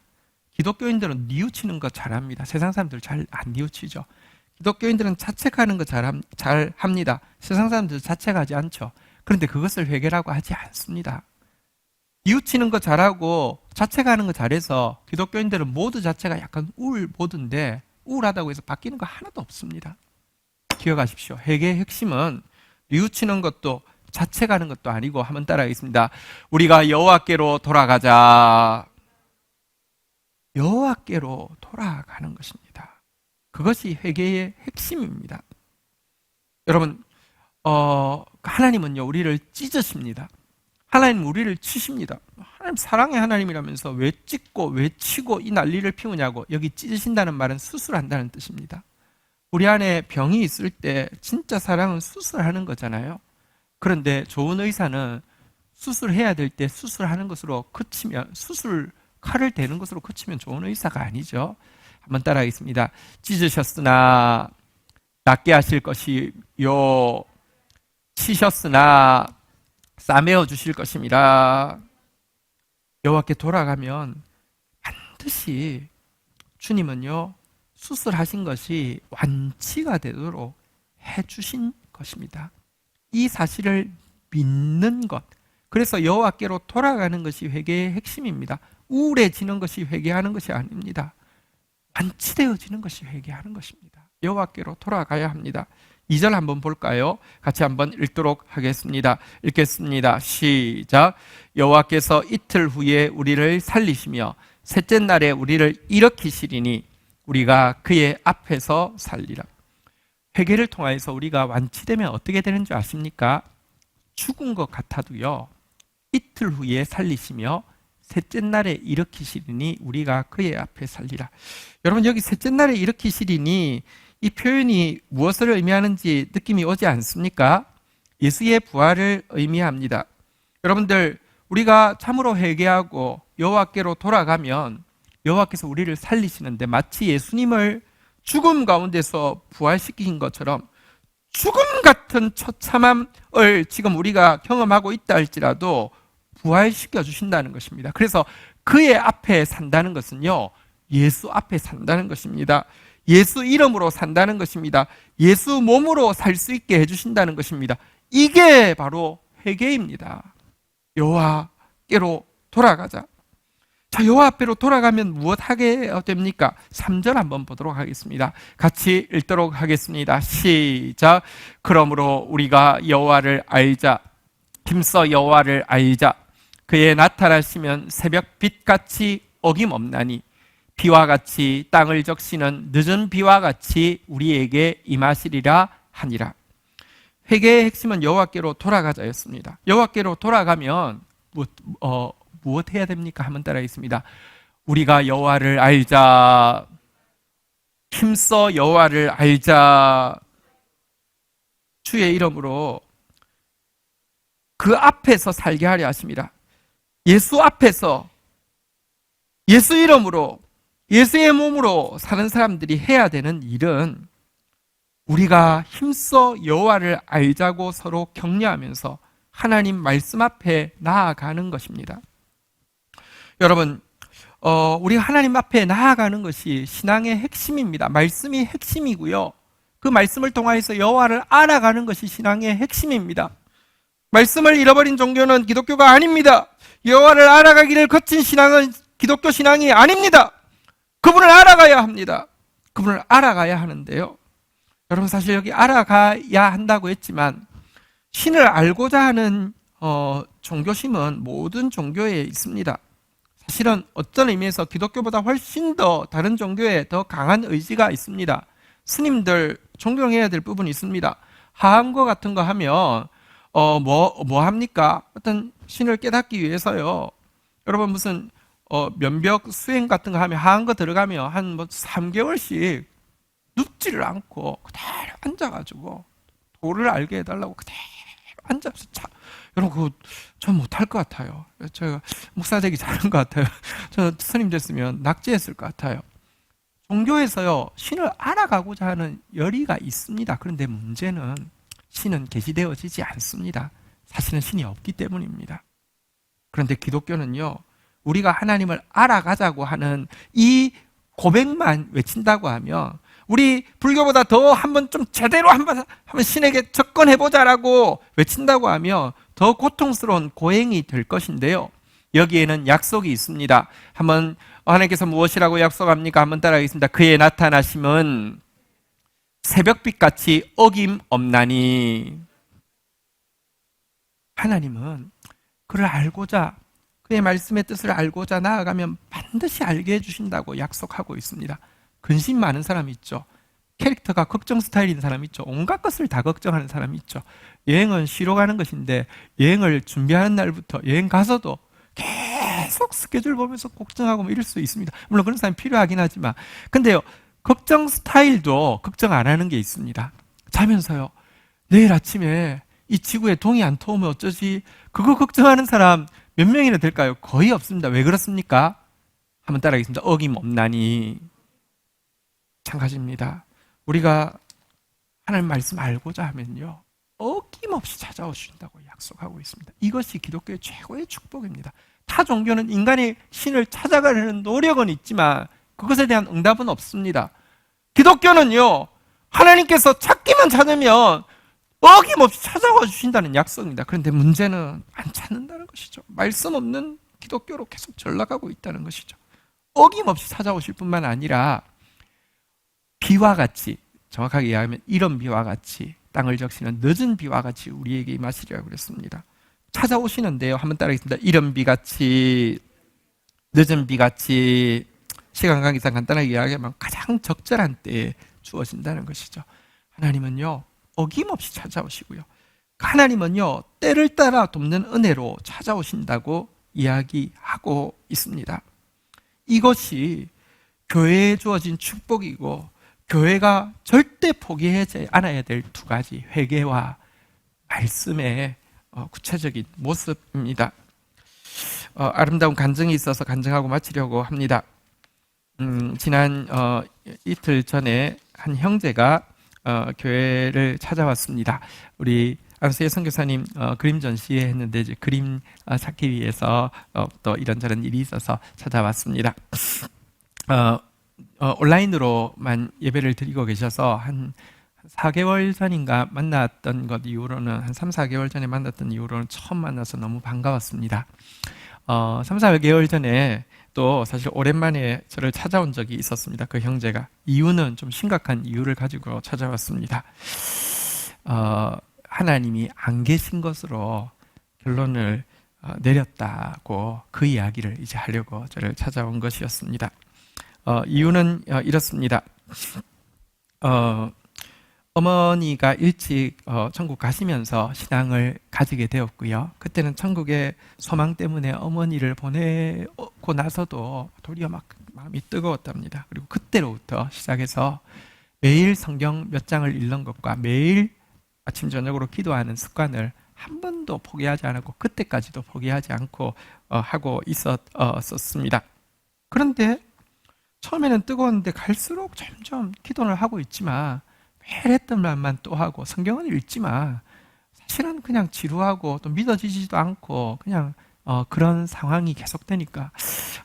기독교인들은 뉘우치는 거 잘합니다. 세상 사람들 잘 안 뉘우치죠. 기독교인들은 자책하는 거 잘 합니다. 세상 사람들 자책하지 않죠. 그런데 그것을 회개라고 하지 않습니다. 뉘우치는 거 잘하고 자책하는 거 잘해서 기독교인들은 모두 자체가 약간 모드인데 우울하다고 해서 바뀌는 거 하나도 없습니다. 기억하십시오. 회개의 핵심은 뉘우치는 것도 자책하는 것도 아니고, 한번 따라하겠습니다. 우리가 여호와께로 돌아가자. 여호와께로 돌아가는 것입니다. 그것이 회개의 핵심입니다. 여러분, 하나님은요 우리를 찢으십니다. 하나님 우리를 치십니다. 하나님 사랑의 하나님이라면서 왜 찢고 왜 치고 이 난리를 피우냐고. 여기 찢으신다는 말은 수술한다는 뜻입니다. 우리 안에 병이 있을 때 진짜 사랑은 수술하는 거잖아요. 그런데 좋은 의사는 수술해야 될 때 수술하는 것으로 그치면, 칼을 대는 것으로 그치면 좋은 의사가 아니죠. 한번 따라하겠습니다. 찢으셨으나 낫게 하실 것이요 치셨으나 싸매어 주실 것입니다. 여호와께 돌아가면 반드시 주님은요 수술하신 것이 완치가 되도록 해주신 것입니다. 이 사실을 믿는 것, 그래서 여호와께로 돌아가는 것이 회개의 핵심입니다. 우울해지는 것이 회개하는 것이 아닙니다. 완치되어지는 것이 회개하는 것입니다. 여호와께로 돌아가야 합니다. 2절 한번 볼까요? 같이 한번 읽도록 하겠습니다. 읽겠습니다. 시작. 여호와께서 이틀 후에 우리를 살리시며 셋째 날에 우리를 일으키시리니 우리가 그의 앞에서 살리라. 회개를 통하여서 우리가 완치되면 어떻게 되는 줄 아십니까? 죽은 것 같아도요 이틀 후에 살리시며 셋째 날에 일으키시리니 우리가 그의 앞에 살리라. 여러분, 여기 셋째 날에 일으키시리니 이 표현이 무엇을 의미하는지 느낌이 오지 않습니까? 예수의 부활을 의미합니다. 여러분들, 우리가 참으로 회개하고 여호와께로 돌아가면 여호와께서 우리를 살리시는데, 마치 예수님을 죽음 가운데서 부활시키신 것처럼 죽음 같은 처참함을 지금 우리가 경험하고 있다 할지라도 부활시켜 주신다는 것입니다. 그래서 그의 앞에 산다는 것은요 예수 앞에 산다는 것입니다. 예수 이름으로 산다는 것입니다. 예수 몸으로 살 수 있게 해주신다는 것입니다. 이게 바로 회개입니다. 여호와께로 돌아가자. 자, 여호와 앞에로 돌아가면 무엇 하게 됩니까? 3절 한번 보도록 하겠습니다. 같이 읽도록 하겠습니다. 시작. 그러므로 우리가 여호와를 알자. 힘써 여호와를 알자. 그의 나타나시면 새벽빛같이 어김없나니 비와 같이 땅을 적시는 늦은 비와 같이 우리에게 임하시리라 하니라. 회개의 핵심은 여호와께로 돌아가자였습니다. 여호와께로 돌아가면 무엇 해야 됩니까? 한번 따라하겠습니다. 우리가 여호와를 알자. 힘써 여호와를 알자. 주의 이름으로 그 앞에서 살게 하려 하십니다. 예수 앞에서 예수 이름으로 예수의 몸으로 사는 사람들이 해야 되는 일은 우리가 힘써 여호와를 알자고 서로 격려하면서 하나님 말씀 앞에 나아가는 것입니다. 여러분, 우리가 하나님 앞에 나아가는 것이 신앙의 핵심입니다. 말씀이 핵심이고요. 그 말씀을 통하여서 여호와를 알아가는 것이 신앙의 핵심입니다. 말씀을 잃어버린 종교는 기독교가 아닙니다. 여호와를 알아가기를 거친 신앙은 기독교 신앙이 아닙니다. 그분을 알아가야 합니다. 그분을 알아가야 하는데요. 여러분, 사실 여기 알아가야 한다고 했지만 신을 알고자 하는 종교심은 모든 종교에 있습니다. 사실은 어떤 의미에서 기독교보다 훨씬 더 다른 종교에 더 강한 의지가 있습니다. 스님들 존경해야 될 부분이 있습니다. 하암거 같은 거 하면 뭐 합니까? 어떤 신을 깨닫기 위해서요. 여러분, 무슨 면벽 수행 같은 거 하면 하암거 들어가면 한 3개월씩 눕지를 않고 그대로 앉아가지고 도를 알게 해달라고 그대로 앉아서 여러분, 그거 전 못할 것 같아요. 제가 목사 되기 잘한 것 같아요. 저 스님 됐으면 낙제했을 것 같아요. 종교에서요, 신을 알아가고자 하는 열의가 있습니다. 그런데 문제는 신은 계시되어지지 않습니다. 사실은 신이 없기 때문입니다. 그런데 기독교는요, 우리가 하나님을 알아가자고 하는 이 고백만 외친다고 하면, 우리 불교보다 더 한번 좀 제대로 한번 신에게 접근해보자라고 외친다고 하면 더 고통스러운 고행이 될 것인데요. 여기에는 약속이 있습니다. 한번 하나님께서 무엇이라고 약속합니까? 한번 따라하겠습니다. 그의 나타나심은 새벽빛같이 어김없나니. 하나님은 그를 알고자, 그의 말씀의 뜻을 알고자 나아가면 반드시 알게 해주신다고 약속하고 있습니다. 근심 많은 사람이 있죠. 캐릭터가 걱정 스타일인 사람이 있죠. 온갖 것을 다 걱정하는 사람이 있죠. 여행은 쉬러 가는 것인데 여행을 준비하는 날부터 여행 가서도 계속 스케줄 보면서 걱정하고 뭐 이럴 수 있습니다. 물론 그런 사람이 필요하긴 하지만, 근데요, 걱정 스타일도 걱정 안 하는 게 있습니다. 자면서요, 내일 아침에 이 지구에 동이 안 터오면 어쩌지? 그거 걱정하는 사람 몇 명이나 될까요? 거의 없습니다. 왜 그렇습니까? 한번 따라하겠습니다. 어김없나니. 마찬가지입니다. 우리가 하나님 말씀 알고자 하면요, 어김없이 찾아오신다고 약속하고 있습니다. 이것이 기독교의 최고의 축복입니다. 타 종교는 인간이 신을 찾아가려는 노력은 있지만 그것에 대한 응답은 없습니다. 기독교는요, 하나님께서 찾기만 찾으면 어김없이 찾아와 주신다는 약속입니다. 그런데 문제는 안 찾는다는 것이죠. 말씀 없는 기독교로 계속 전락하고 있다는 것이죠. 어김없이 찾아오실 뿐만 아니라 비와 같이, 정확하게 이야기하면 이런 비와 같이, 땅을 적시는 늦은 비와 같이 우리에게 임하시리라고 그랬습니다. 찾아오시는데요, 한번 따라하겠습니다. 이런 비같이, 늦은 비같이, 시간 관계상 간단하게 이야기하면 가장 적절한 때에 주어진다는 것이죠. 하나님은요, 어김없이 찾아오시고요, 하나님은요, 때를 따라 돕는 은혜로 찾아오신다고 이야기하고 있습니다. 이것이 교회에 주어진 축복이고, 교회가 절대 포기하지 않아야 될 두 가지, 회개와 말씀의 구체적인 모습입니다. 아름다운 간증이 있어서 간증하고 마치려고 합니다. 지난 이틀 전에 한 형제가 교회를 찾아왔습니다. 우리 안수혜 선교사님 그림 전시회 했는데 이제 그림 찾기 위해서 또 이런저런 일이 있어서 찾아왔습니다. 온라인으로만 예배를 드리고 계셔서 한 4개월 전인가 만났던 것 이후로는, 한 3, 4개월 전에 만났던 이후로는 처음 만나서 너무 반가웠습니다. 3, 4개월 전에 또 사실 오랜만에 저를 찾아온 적이 있었습니다. 그 형제가. 이유는 좀 심각한 이유를 가지고 찾아왔습니다. 하나님이 안 계신 것으로 결론을 내렸다고 그 이야기를 이제 하려고 저를 찾아온 것이었습니다. 이유는 이렇습니다. 어머니가 일찍 천국 가시면서 신앙을 가지게 되었고요. 그때는 천국의 소망 때문에 어머니를 보내고 나서도 도리어 막 마음이 뜨거웠답니다. 그리고 그때로부터 시작해서 매일 성경 몇 장을 읽는 것과 매일 아침 저녁으로 기도하는 습관을 한 번도 포기하지 않았고, 그때까지도 포기하지 않고 하고 있었습니다. 그런데 처음에는 뜨거웠는데 갈수록 점점 기도를 하고 있지만 매일 했던 말만 또 하고 성경은 읽지만 사실은 그냥 지루하고 또 믿어지지도 않고 그냥 그런 상황이 계속되니까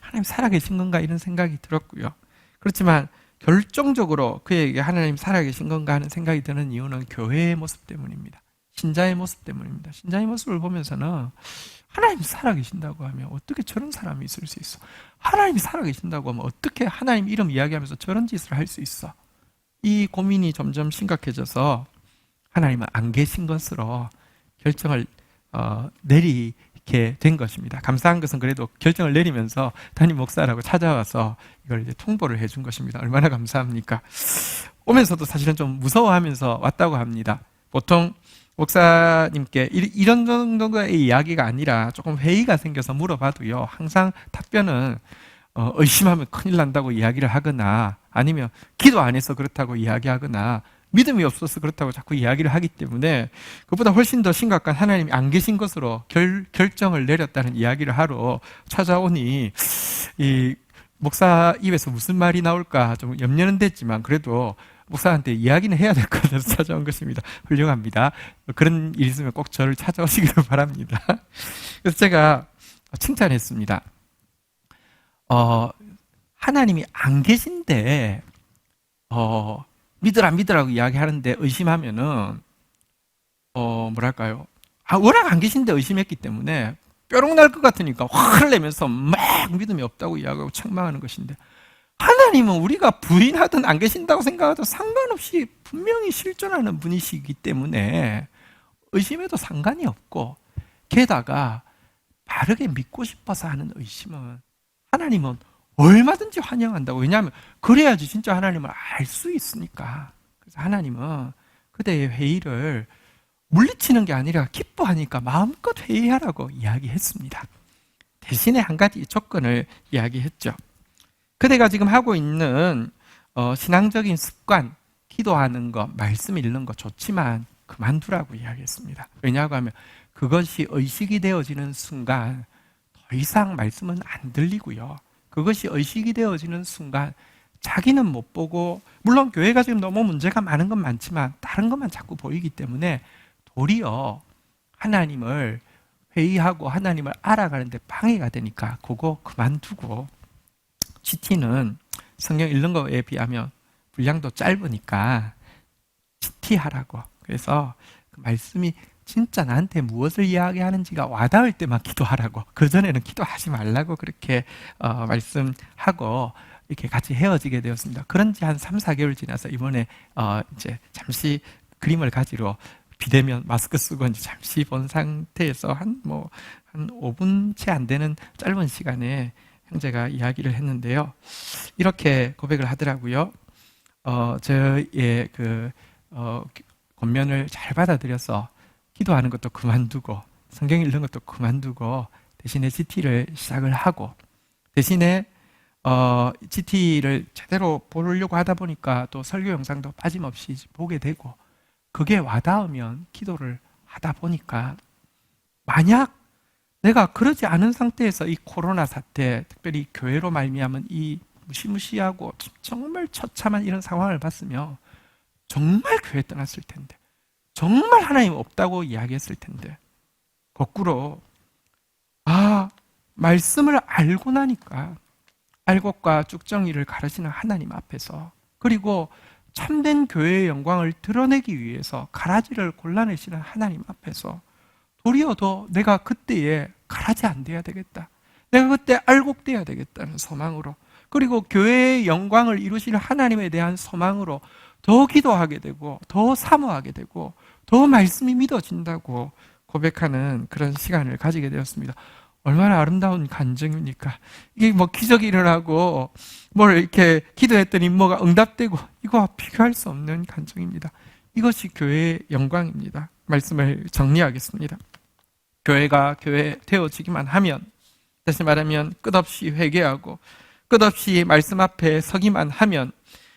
하나님 살아계신 건가 이런 생각이 들었고요. 그렇지만 결정적으로 그에게 하나님 살아계신 건가 하는 생각이 드는 이유는 교회의 모습 때문입니다. 신자의 모습 때문입니다. 신자의 모습을 보면서는 하나님이 살아계신다고 하면 어떻게 저런 사람이 있을 수 있어? 하나님이 살아계신다고 하면 어떻게 하나님 이름 이야기하면서 저런 짓을 할 수 있어? 이 고민이 점점 심각해져서 하나님은 안 계신 것으로 결정을 내리게 된 것입니다. 감사한 것은 그래도 결정을 내리면서 담임 목사라고 찾아와서 이걸 이제 통보를 해준 것입니다. 얼마나 감사합니까? 오면서도 사실은 좀 무서워하면서 왔다고 합니다. 보통 목사님께 이런 정도의 이야기가 아니라 조금 회의가 생겨서 물어봐도요, 항상 답변은 의심하면 큰일 난다고 이야기를 하거나, 아니면 기도 안 해서 그렇다고 이야기하거나, 믿음이 없어서 그렇다고 자꾸 이야기를 하기 때문에 그보다 훨씬 더 심각한 하나님이 안 계신 것으로 결정을 내렸다는 이야기를 하러 찾아오니 이 목사 입에서 무슨 말이 나올까 좀 염려는 됐지만 그래도 목사한테 이야기는 해야 될 것 같아서 찾아온 것입니다. 훌륭합니다. 그런 일 있으면 꼭 저를 찾아오시기를 바랍니다. 그래서 제가 칭찬했습니다. 하나님이 안 계신데 믿으라고 이야기하는데 의심하면은 뭐랄까요? 워낙 안 계신데 의심했기 때문에 뾰록 날 것 같으니까 화를 내면서 막 믿음이 없다고 이야기하고 책망하는 것인데, 하나님은 우리가 부인하든 안 계신다고 생각하든 상관없이 분명히 실존하는 분이시기 때문에 의심해도 상관이 없고, 게다가 바르게 믿고 싶어서 하는 의심은 하나님은 얼마든지 환영한다고. 왜냐하면 그래야지 진짜 하나님을 알 수 있으니까. 그래서 하나님은 그대의 회의를 물리치는 게 아니라 기뻐하니까 마음껏 회의하라고 이야기했습니다. 대신에 한 가지 조건을 이야기했죠. 그대가 지금 하고 있는 신앙적인 습관, 기도하는 거, 말씀 읽는 거 좋지만 그만두라고 이야기했습니다. 왜냐하고 하면 그것이 의식이 되어지는 순간 더 이상 말씀은 안 들리고요. 그것이 의식이 되어지는 순간 자기는 못 보고, 물론 교회가 지금 너무 문제가 많은 건 많지만 다른 것만 자꾸 보이기 때문에 도리어 하나님을 회의하고 하나님을 알아가는데 방해가 되니까 그거 그만두고, GT는 성경 읽는 거에 비하면 분량도 짧으니까 GT 하라고. 그래서 그 말씀이 진짜 나한테 무엇을 이야기하는지가 와닿을 때만 기도하라고. 그전에는 기도하지 말라고 그렇게 말씀하고 이렇게 같이 헤어지게 되었습니다. 그런 지 한 3, 4개월 지나서 이번에 이제 잠시 그림을 가지러 비대면 마스크 쓰고 이제 잠시 본 상태에서 한 5분 채 안 되는 짧은 시간에 형제가 이야기를 했는데요. 이렇게 고백을 하더라고요. 저의 권면을 잘 받아들여서 기도하는 것도 그만두고 성경 읽는 것도 그만두고 대신에 GT를 시작을 하고, 대신에 GT를 제대로 보려고 하다 보니까 또 설교 영상도 빠짐없이 보게 되고, 그게 와닿으면 기도를 하다 보니까, 만약 내가 그러지 않은 상태에서 이 코로나 사태, 특별히 교회로 말미암은 이 무시무시하고 정말 처참한 이런 상황을 봤으면 정말 교회 떠났을 텐데, 정말 하나님 없다고 이야기했을 텐데, 거꾸로 말씀을 알고 나니까 알곡과 쭉정이를 가르치는 하나님 앞에서, 그리고 참된 교회의 영광을 드러내기 위해서 가라지를 골라내시는 하나님 앞에서 도리어 더 내가 그때에 가라지 안 돼야 되겠다, 내가 그때 알곡돼야 되겠다는 소망으로, 그리고 교회의 영광을 이루시는 하나님에 대한 소망으로 더 기도하게 되고 더 사모하게 되고 더 말씀이 믿어진다고 고백하는 그런 시간을 가지게 되었습니다. 얼마나 아름다운 간증입니까? 이게 기적이 일어나고 뭘 이렇게 기도했더니 뭐가 응답되고, 이거와 비교할 수 없는 간증입니다. 이것이 교회의 영광입니다. 말씀을 정리하겠습니다. 교회가 교회 되어지기만 하면, 다시 말하면 끝없이 회개하고 끝없이 말씀 앞에 서기만 하면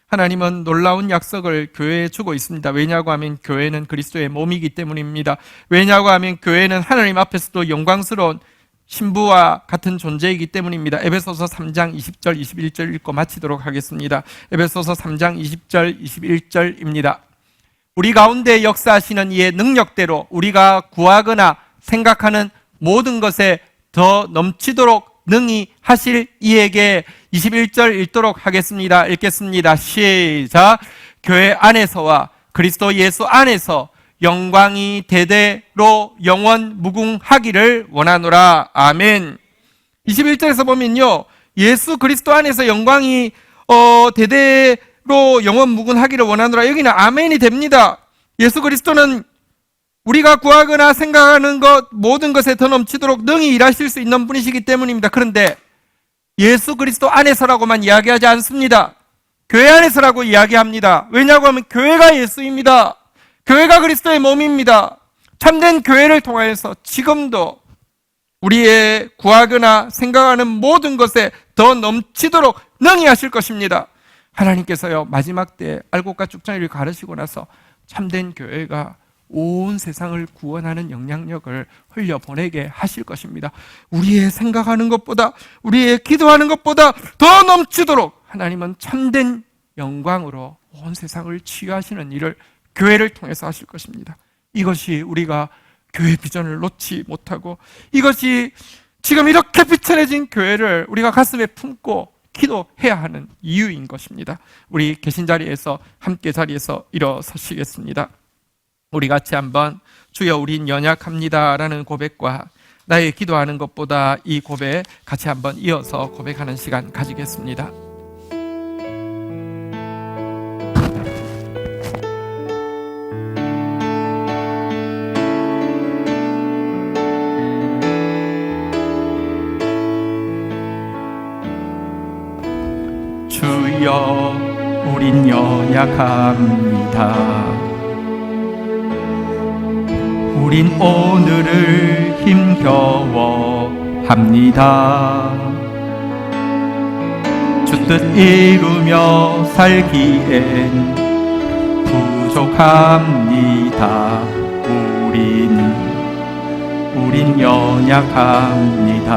하나님은 놀라운 약속을 교회에 주고 있습니다. 왜냐고 하면 교회는 그리스도의 몸이기 때문입니다. 왜냐고 하면 교회는 하나님 앞에서도 영광스러운 신부와 같은 존재이기 때문입니다. 에베소서 3장 20절 21절 읽고 마치도록 하겠습니다. 에베소서 3장 20절 21절입니다. 우리 가운데 역사하시는 이의 능력대로 우리가 구하거나 생각하는 모든 것에 더 넘치도록 능히 하실 이에게, 21절 읽도록 하겠습니다. 읽겠습니다. 시작. 교회 안에서와 그리스도 예수 안에서 영광이 대대로 영원 무궁하기를 원하노라. 아멘. 21절에서 보면요, 예수 그리스도 안에서 영광이 대대로 영원 무궁하기를 원하노라. 여기는 아멘이 됩니다. 예수 그리스도는 우리가 구하거나 생각하는 것 모든 것에 더 넘치도록 능히 일하실 수 있는 분이시기 때문입니다. 그런데 예수 그리스도 안에서라고만 이야기하지 않습니다. 교회 안에서라고 이야기합니다. 왜냐고 하면 교회가 예수입니다. 교회가 그리스도의 몸입니다. 참된 교회를 통하여서 지금도 우리의 구하거나 생각하는 모든 것에 더 넘치도록 능히 하실 것입니다. 하나님께서요, 마지막 때 알곡과 쭉정이를 가르시고 나서 참된 교회가 온 세상을 구원하는 영향력을 흘려보내게 하실 것입니다. 우리의 생각하는 것보다, 우리의 기도하는 것보다 더 넘치도록 하나님은 참된 영광으로 온 세상을 치유하시는 일을 교회를 통해서 하실 것입니다. 이것이 우리가 교회 비전을 놓지 못하고, 이것이 지금 이렇게 비천해진 교회를 우리가 가슴에 품고 기도해야 하는 이유인 것입니다. 우리 계신 자리에서, 함께 자리에서 일어서시겠습니다. 우리 같이 한번 주여 우린 연약합니다 라는 고백과 나의 기도하는 것보다 이 고백 같이 한번 이어서 고백하는 시간 가지겠습니다. 주여 우린 연약합니다. 우린 오늘을 힘겨워합니다. 주 뜻 이루며 살기엔 부족합니다. 우린 연약합니다.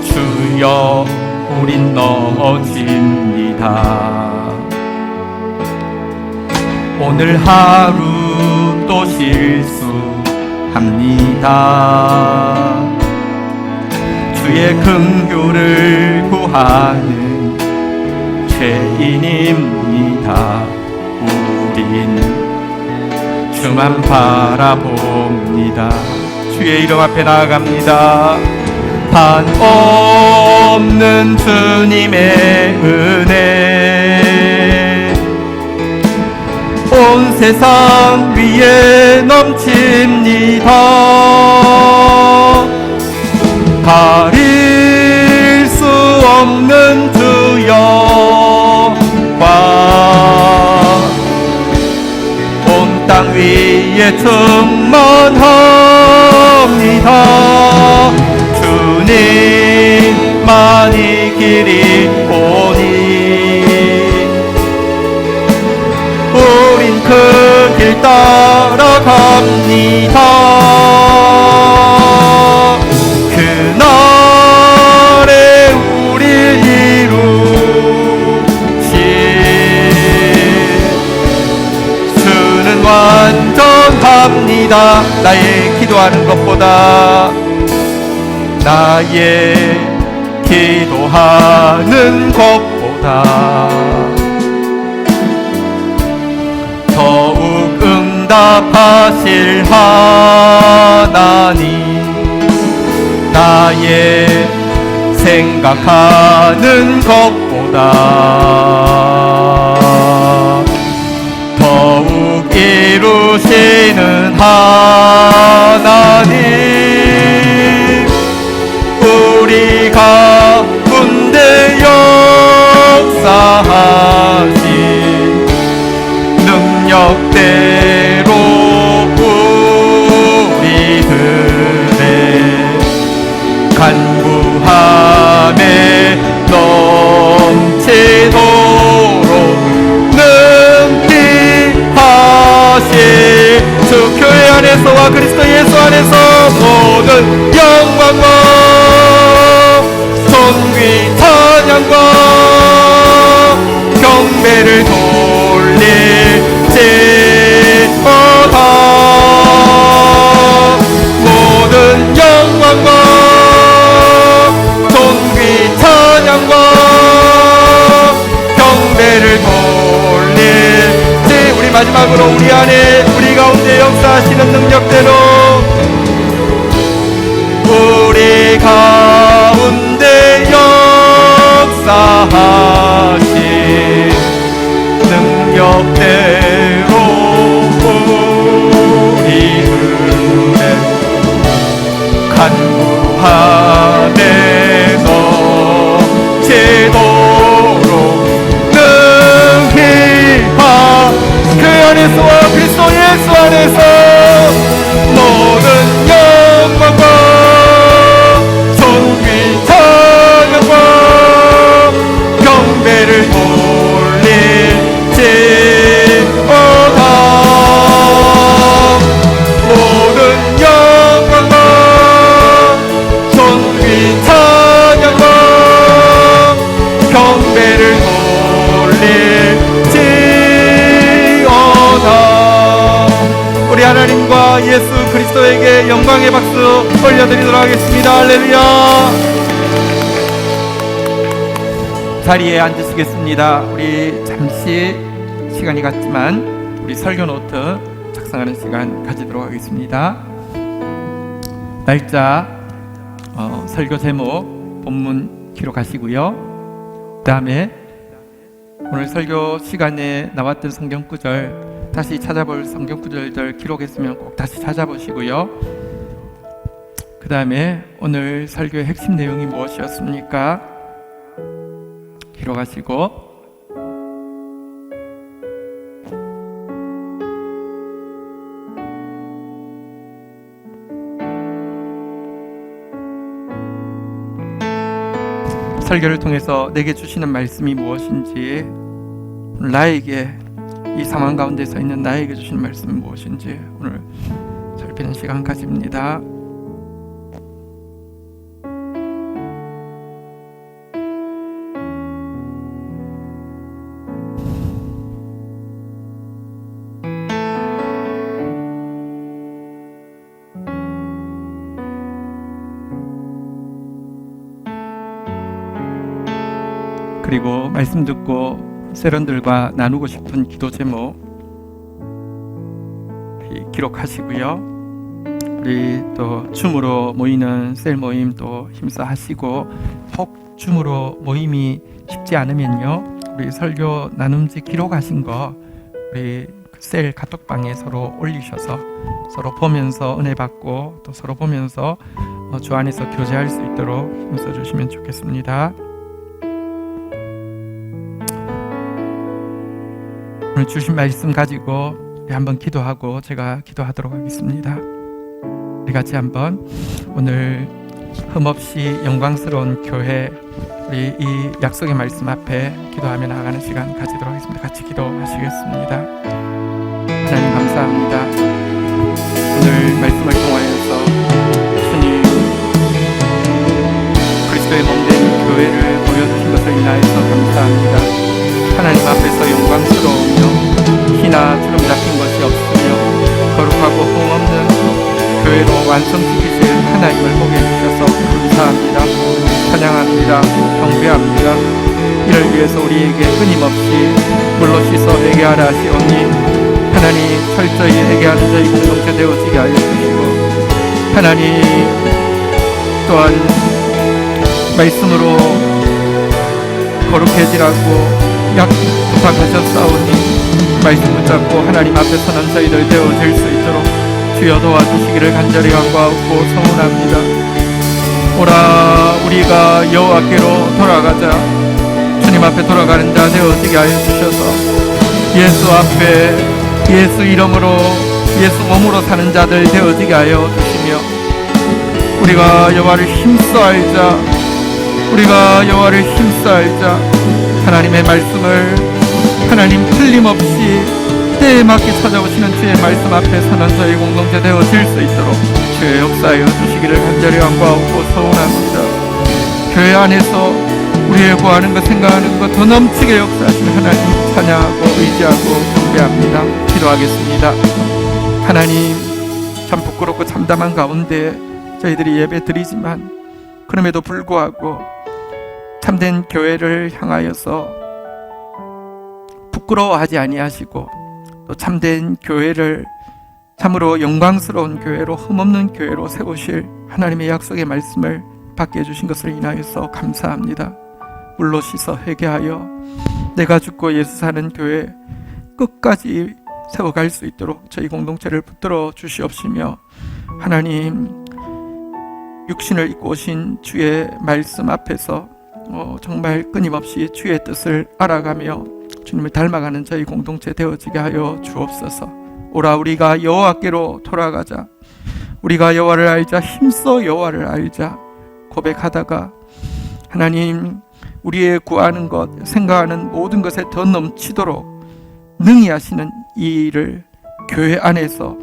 주여 우린 넘어집니다. 오늘 하루 또 실수합니다. 주의 긍휼을 구하는 죄인입니다. 우린 주만 바라봅니다. 주의 이름 앞에 나아갑니다. 한없는 주님의 은혜 온 세상 위에 넘칩니다. 가릴 수 없는 주 영광 온 땅 위에 충만합니다. 주님만이 길이 오니 우린 그 길 따라갑니다. 그날에 우릴 이루신 주는 완전합니다. 나의 기도하는 것보다, 나의 기도하는 것보다 더욱 응답하실 하나님, 나의 생각하는 것보다 더욱 이루시는 하나님, 우리 가운데 역사하신 능력대로 우리들의 간구함에 넘치도록 능히 하실 주 교회 안에서와 그리스도 예수 안에서 모든 영광과 존귀 찬양과 경배를 돌릴지어다. 모든 영광과 존귀 찬양과 경배를 돌릴지. 우리 마지막으로 우리 안에 우리 가운데 역사하시는 능력대로 우리 가운데 역사하신 능력대로 우리들의 간구함에 넘치도록 능히 그 안에서와 그리스도 예수 안에서 하나님과 예수 그리스도에게 영광의 박수 올려드리도록 하겠습니다. 할렐루야. 자리에 앉으시겠습니다. 우리 잠시 시간이 갔지만 우리 설교 노트 작성하는 시간 가지도록 하겠습니다. 날짜, 설교 제목, 본문 기록하시고요. 그 다음에 오늘 설교 시간에 나왔던 성경 구절, 다시 찾아볼 성경 구절들 기록했으면 꼭 다시 찾아보시고요. 그 다음에 오늘 설교의 핵심 내용이 무엇이었습니까? 기록하시고, 설교를 통해서 내게 주시는 말씀이 무엇인지, 나에게 이 상황 가운데 서 있는 나에게 주시는 말씀이 무엇인지 오늘 살피는 시간 가집니다. 그리고 말씀 듣고 세런들과 나누고 싶은 기도 제목 기록하시고요. 우리 또 줌으로 모이는 셀 모임 또 힘써 하시고, 혹 줌으로 모임이 쉽지 않으면요, 우리 설교 나눔지 기록하신 거 우리 셀 카톡방에 서로 올리셔서 서로 보면서 은혜 받고 또 서로 보면서 주 안에서 교제할 수 있도록 힘써 주시면 좋겠습니다. 오늘 주신 말씀 가지고 우리 한번 기도하고 제가 기도하도록 하겠습니다. 우리 같이 한번 오늘 흠없이 영광스러운 교회, 우리 이 약속의 말씀 앞에 기도하며 나아가는 시간 가지도록 하겠습니다. 같이 기도하시겠습니다. 하나님 감사합니다. 오늘 말씀을 통하여서 주님 그리스도의 몸된 교회를 보여주신 것을 인하여서 감사합니다. 하나님 앞에서 영광스러우며 희나 주름 잡힌 것이 없으며 거룩하고 흠없는 교회로 완성시키실 하나님을 보게 해주셔서 감사합니다. 찬양합니다. 경배합니다. 이를 위해서 우리에게 끊임없이 물로 씻어 회개하라 하시오니 하나님 철저히 회개하는 저희 공동체 되어지게 하여 주시고, 하나님 또한 말씀으로 거룩해지라고 부탁하셨사오니 말씀 붙잡고 하나님 앞에 서는 저희들 되어질 수 있도록 주여 도와주시기를 간절히 간구하고 소원합니다. 오라 우리가 여호와께로 돌아가자. 주님 앞에 돌아가는 자 되어지게 하여 주셔서 예수 앞에 예수 이름으로 예수 몸으로 사는 자들 되어지게 하여 주시며, 우리가 여호와를 힘써 알자. 우리가 여호와를 힘써 알자. 하나님의 말씀을 하나님 틀림없이 때에 맞게 찾아오시는 주의 말씀 앞에 서는 저희 공동체 되어질 수 있도록 주의 역사하여 주시기를 간절히 간구하고 소원합니다. 교회 안에서 우리의 구하는 것 생각하는 것 더 넘치게 역사하시는 하나님 찬양하고 의지하고 경배합니다. 기도하겠습니다. 하나님 참 부끄럽고 참담한 가운데 저희들이 예배 드리지만 그럼에도 불구하고 참된 교회를 향하여서 부끄러워하지 아니하시고 또 참된 교회를 참으로 영광스러운 교회로 흠없는 교회로 세우실 하나님의 약속의 말씀을 받게 해주신 것을 인하여서 감사합니다. 물로 씻어 회개하여 내가 죽고 예수 사는 교회 끝까지 세워갈 수 있도록 저희 공동체를 붙들어 주시옵시며, 하나님 육신을 입고 오신 주의 말씀 앞에서 정말 끊임없이 주의 뜻을 알아가며 주님을 닮아가는 저희 공동체 되어지게 하여 주옵소서. 오라 우리가 여호와께로 돌아가자. 우리가 여호와를 알자. 힘써 여호와를 알자 고백하다가 하나님 우리의 구하는 것 생각하는 모든 것에 더 넘치도록 능히 하시는 이 일을 교회 안에서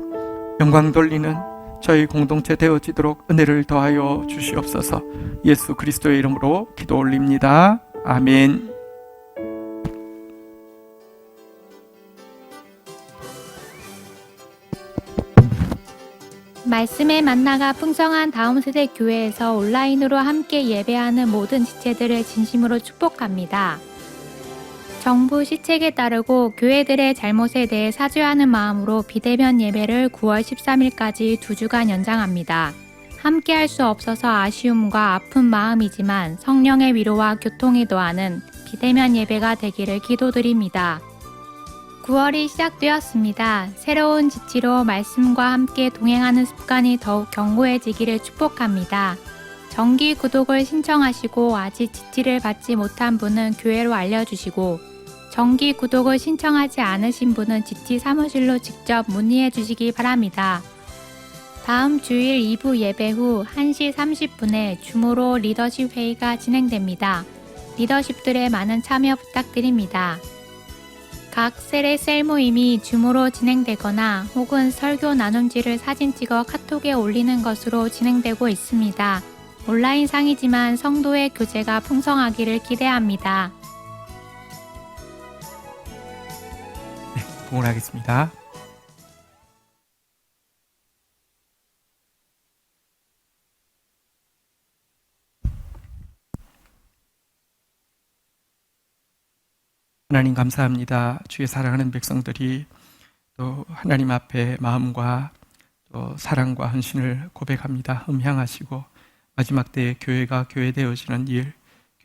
영광 돌리는 저희 공동체 되어지도록 은혜를 더하여 주시옵소서. 예수 그리스도의 이름으로 기도 올립니다. 아멘. 말씀의 만나가 풍성한 다음 세대 교회에서 온라인으로 함께 예배하는 모든 지체들을 진심으로 축복합니다. 정부 시책에 따르고 교회들의 잘못에 대해 사죄하는 마음으로 비대면 예배를 9월 13일까지 2주간 연장합니다. 함께 할 수 없어서 아쉬움과 아픈 마음이지만 성령의 위로와 교통이 더하는 비대면 예배가 되기를 기도드립니다. 9월이 시작되었습니다. 새로운 지치로 말씀과 함께 동행하는 습관이 더욱 견고해지기를 축복합니다. 정기 구독을 신청하시고 아직 지치를 받지 못한 분은 교회로 알려주시고 정기 구독을 신청하지 않으신 분은 지치 사무실로 직접 문의해 주시기 바랍니다. 다음 주일 2부 예배 후 1시 30분에 줌으로 리더십 회의가 진행됩니다. 리더십들의 많은 참여 부탁드립니다. 각 셀의 셀 모임이 줌으로 진행되거나 혹은 설교 나눔지를 사진 찍어 카톡에 올리는 것으로 진행되고 있습니다. 온라인상이지만 성도의 교제가 풍성하기를 기대합니다. 네, 봉헌하겠습니다. 하나님 감사합니다. 주의 사랑하는 백성들이 또 하나님 앞에 마음과 또 사랑과 헌신을 고백합니다. 음향하시고 마지막 때에 교회가 교회되어지는 일,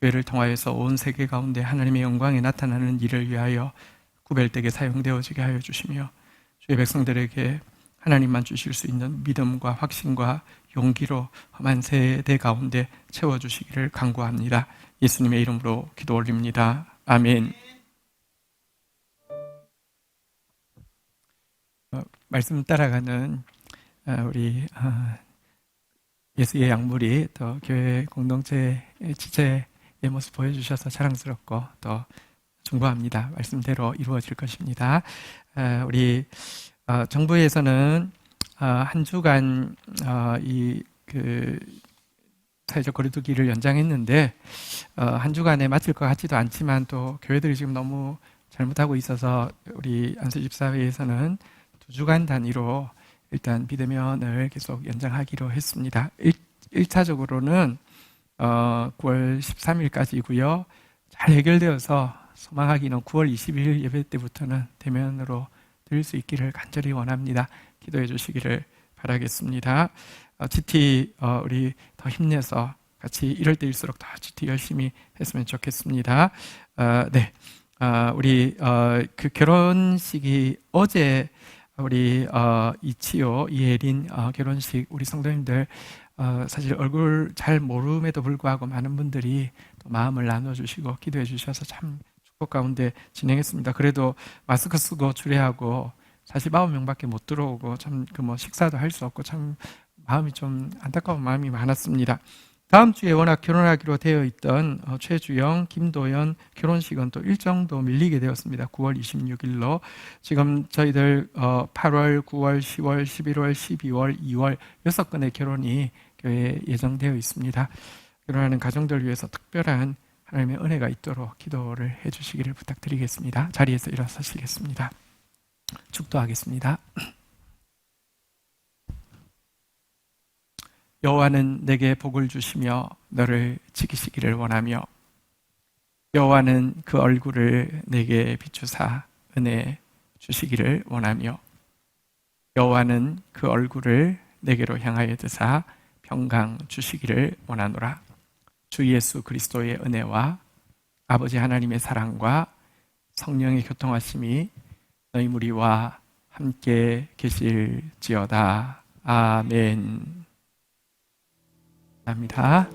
교회를 통하여서 온 세계 가운데 하나님의 영광이 나타나는 일을 위하여 구별되게 사용되어지게 하여 주시며 주의 백성들에게 하나님만 주실 수 있는 믿음과 확신과 용기로 험한 세대 가운데 채워주시기를 간구합니다. 예수님의 이름으로 기도 올립니다. 아멘. 말씀 따라가는 우리 예수의 약물이 또 교회 공동체 지체의 모습 보여주셔서 자랑스럽고 또 중보합니다. 말씀대로 이루어질 것입니다. 우리 정부에서는 한 주간 사회적 거리두기를 연장했는데 한 주간에 마칠 것 같지도 않지만 또 교회들이 지금 너무 잘못하고 있어서 우리 안수집사회에서는 2주간 단위로 일단 비대면을 계속 연장하기로 했습니다. 1차적으로는 9월 13일까지고요. 잘 해결되어서 소망하기는 9월 20일 예배 때부터는 대면으로 드릴 수 있기를 간절히 원합니다. 기도해 주시기를 바라겠습니다. GT 우리 더 힘내서 같이 이럴 때일수록 더 GT 열심히 했으면 좋겠습니다. 네, 우리 그 결혼식이 어제 우리 이치요, 이혜린 결혼식 우리 성도님들 사실 얼굴 잘 모름에도 불구하고 많은 분들이 또 마음을 나눠주시고 기도해 주셔서 참 축복 가운데 진행했습니다. 그래도 마스크 쓰고 주례하고 49명밖에 못 들어오고 참 식사도 할 수 없고 참 마음이 좀 안타까운 마음이 많았습니다. 다음 주에 워낙 결혼하기로 되어 있던 최주영, 김도연 결혼식은 또 일정도 밀리게 되었습니다. 9월 26일로 지금 저희들 8월, 9월, 10월, 11월, 12월, 2월 6건의 결혼이 교회에 예정되어 있습니다. 결혼하는 가정들 위해서 특별한 하나님의 은혜가 있도록 기도를 해주시기를 부탁드리겠습니다. 자리에서 일어서시겠습니다. 축도하겠습니다. 여호와는 내게 복을 주시며 너를 지키시기를 원하며 여호와는 그 얼굴을 내게 비추사 은혜 주시기를 원하며 여호와는 그 얼굴을 내게로 향하여 드사 평강 주시기를 원하노라. 주 예수 그리스도의 은혜와 아버지 하나님의 사랑과 성령의 교통하심이 너희 무리와 함께 계실지어다. 아멘. 감사합니다.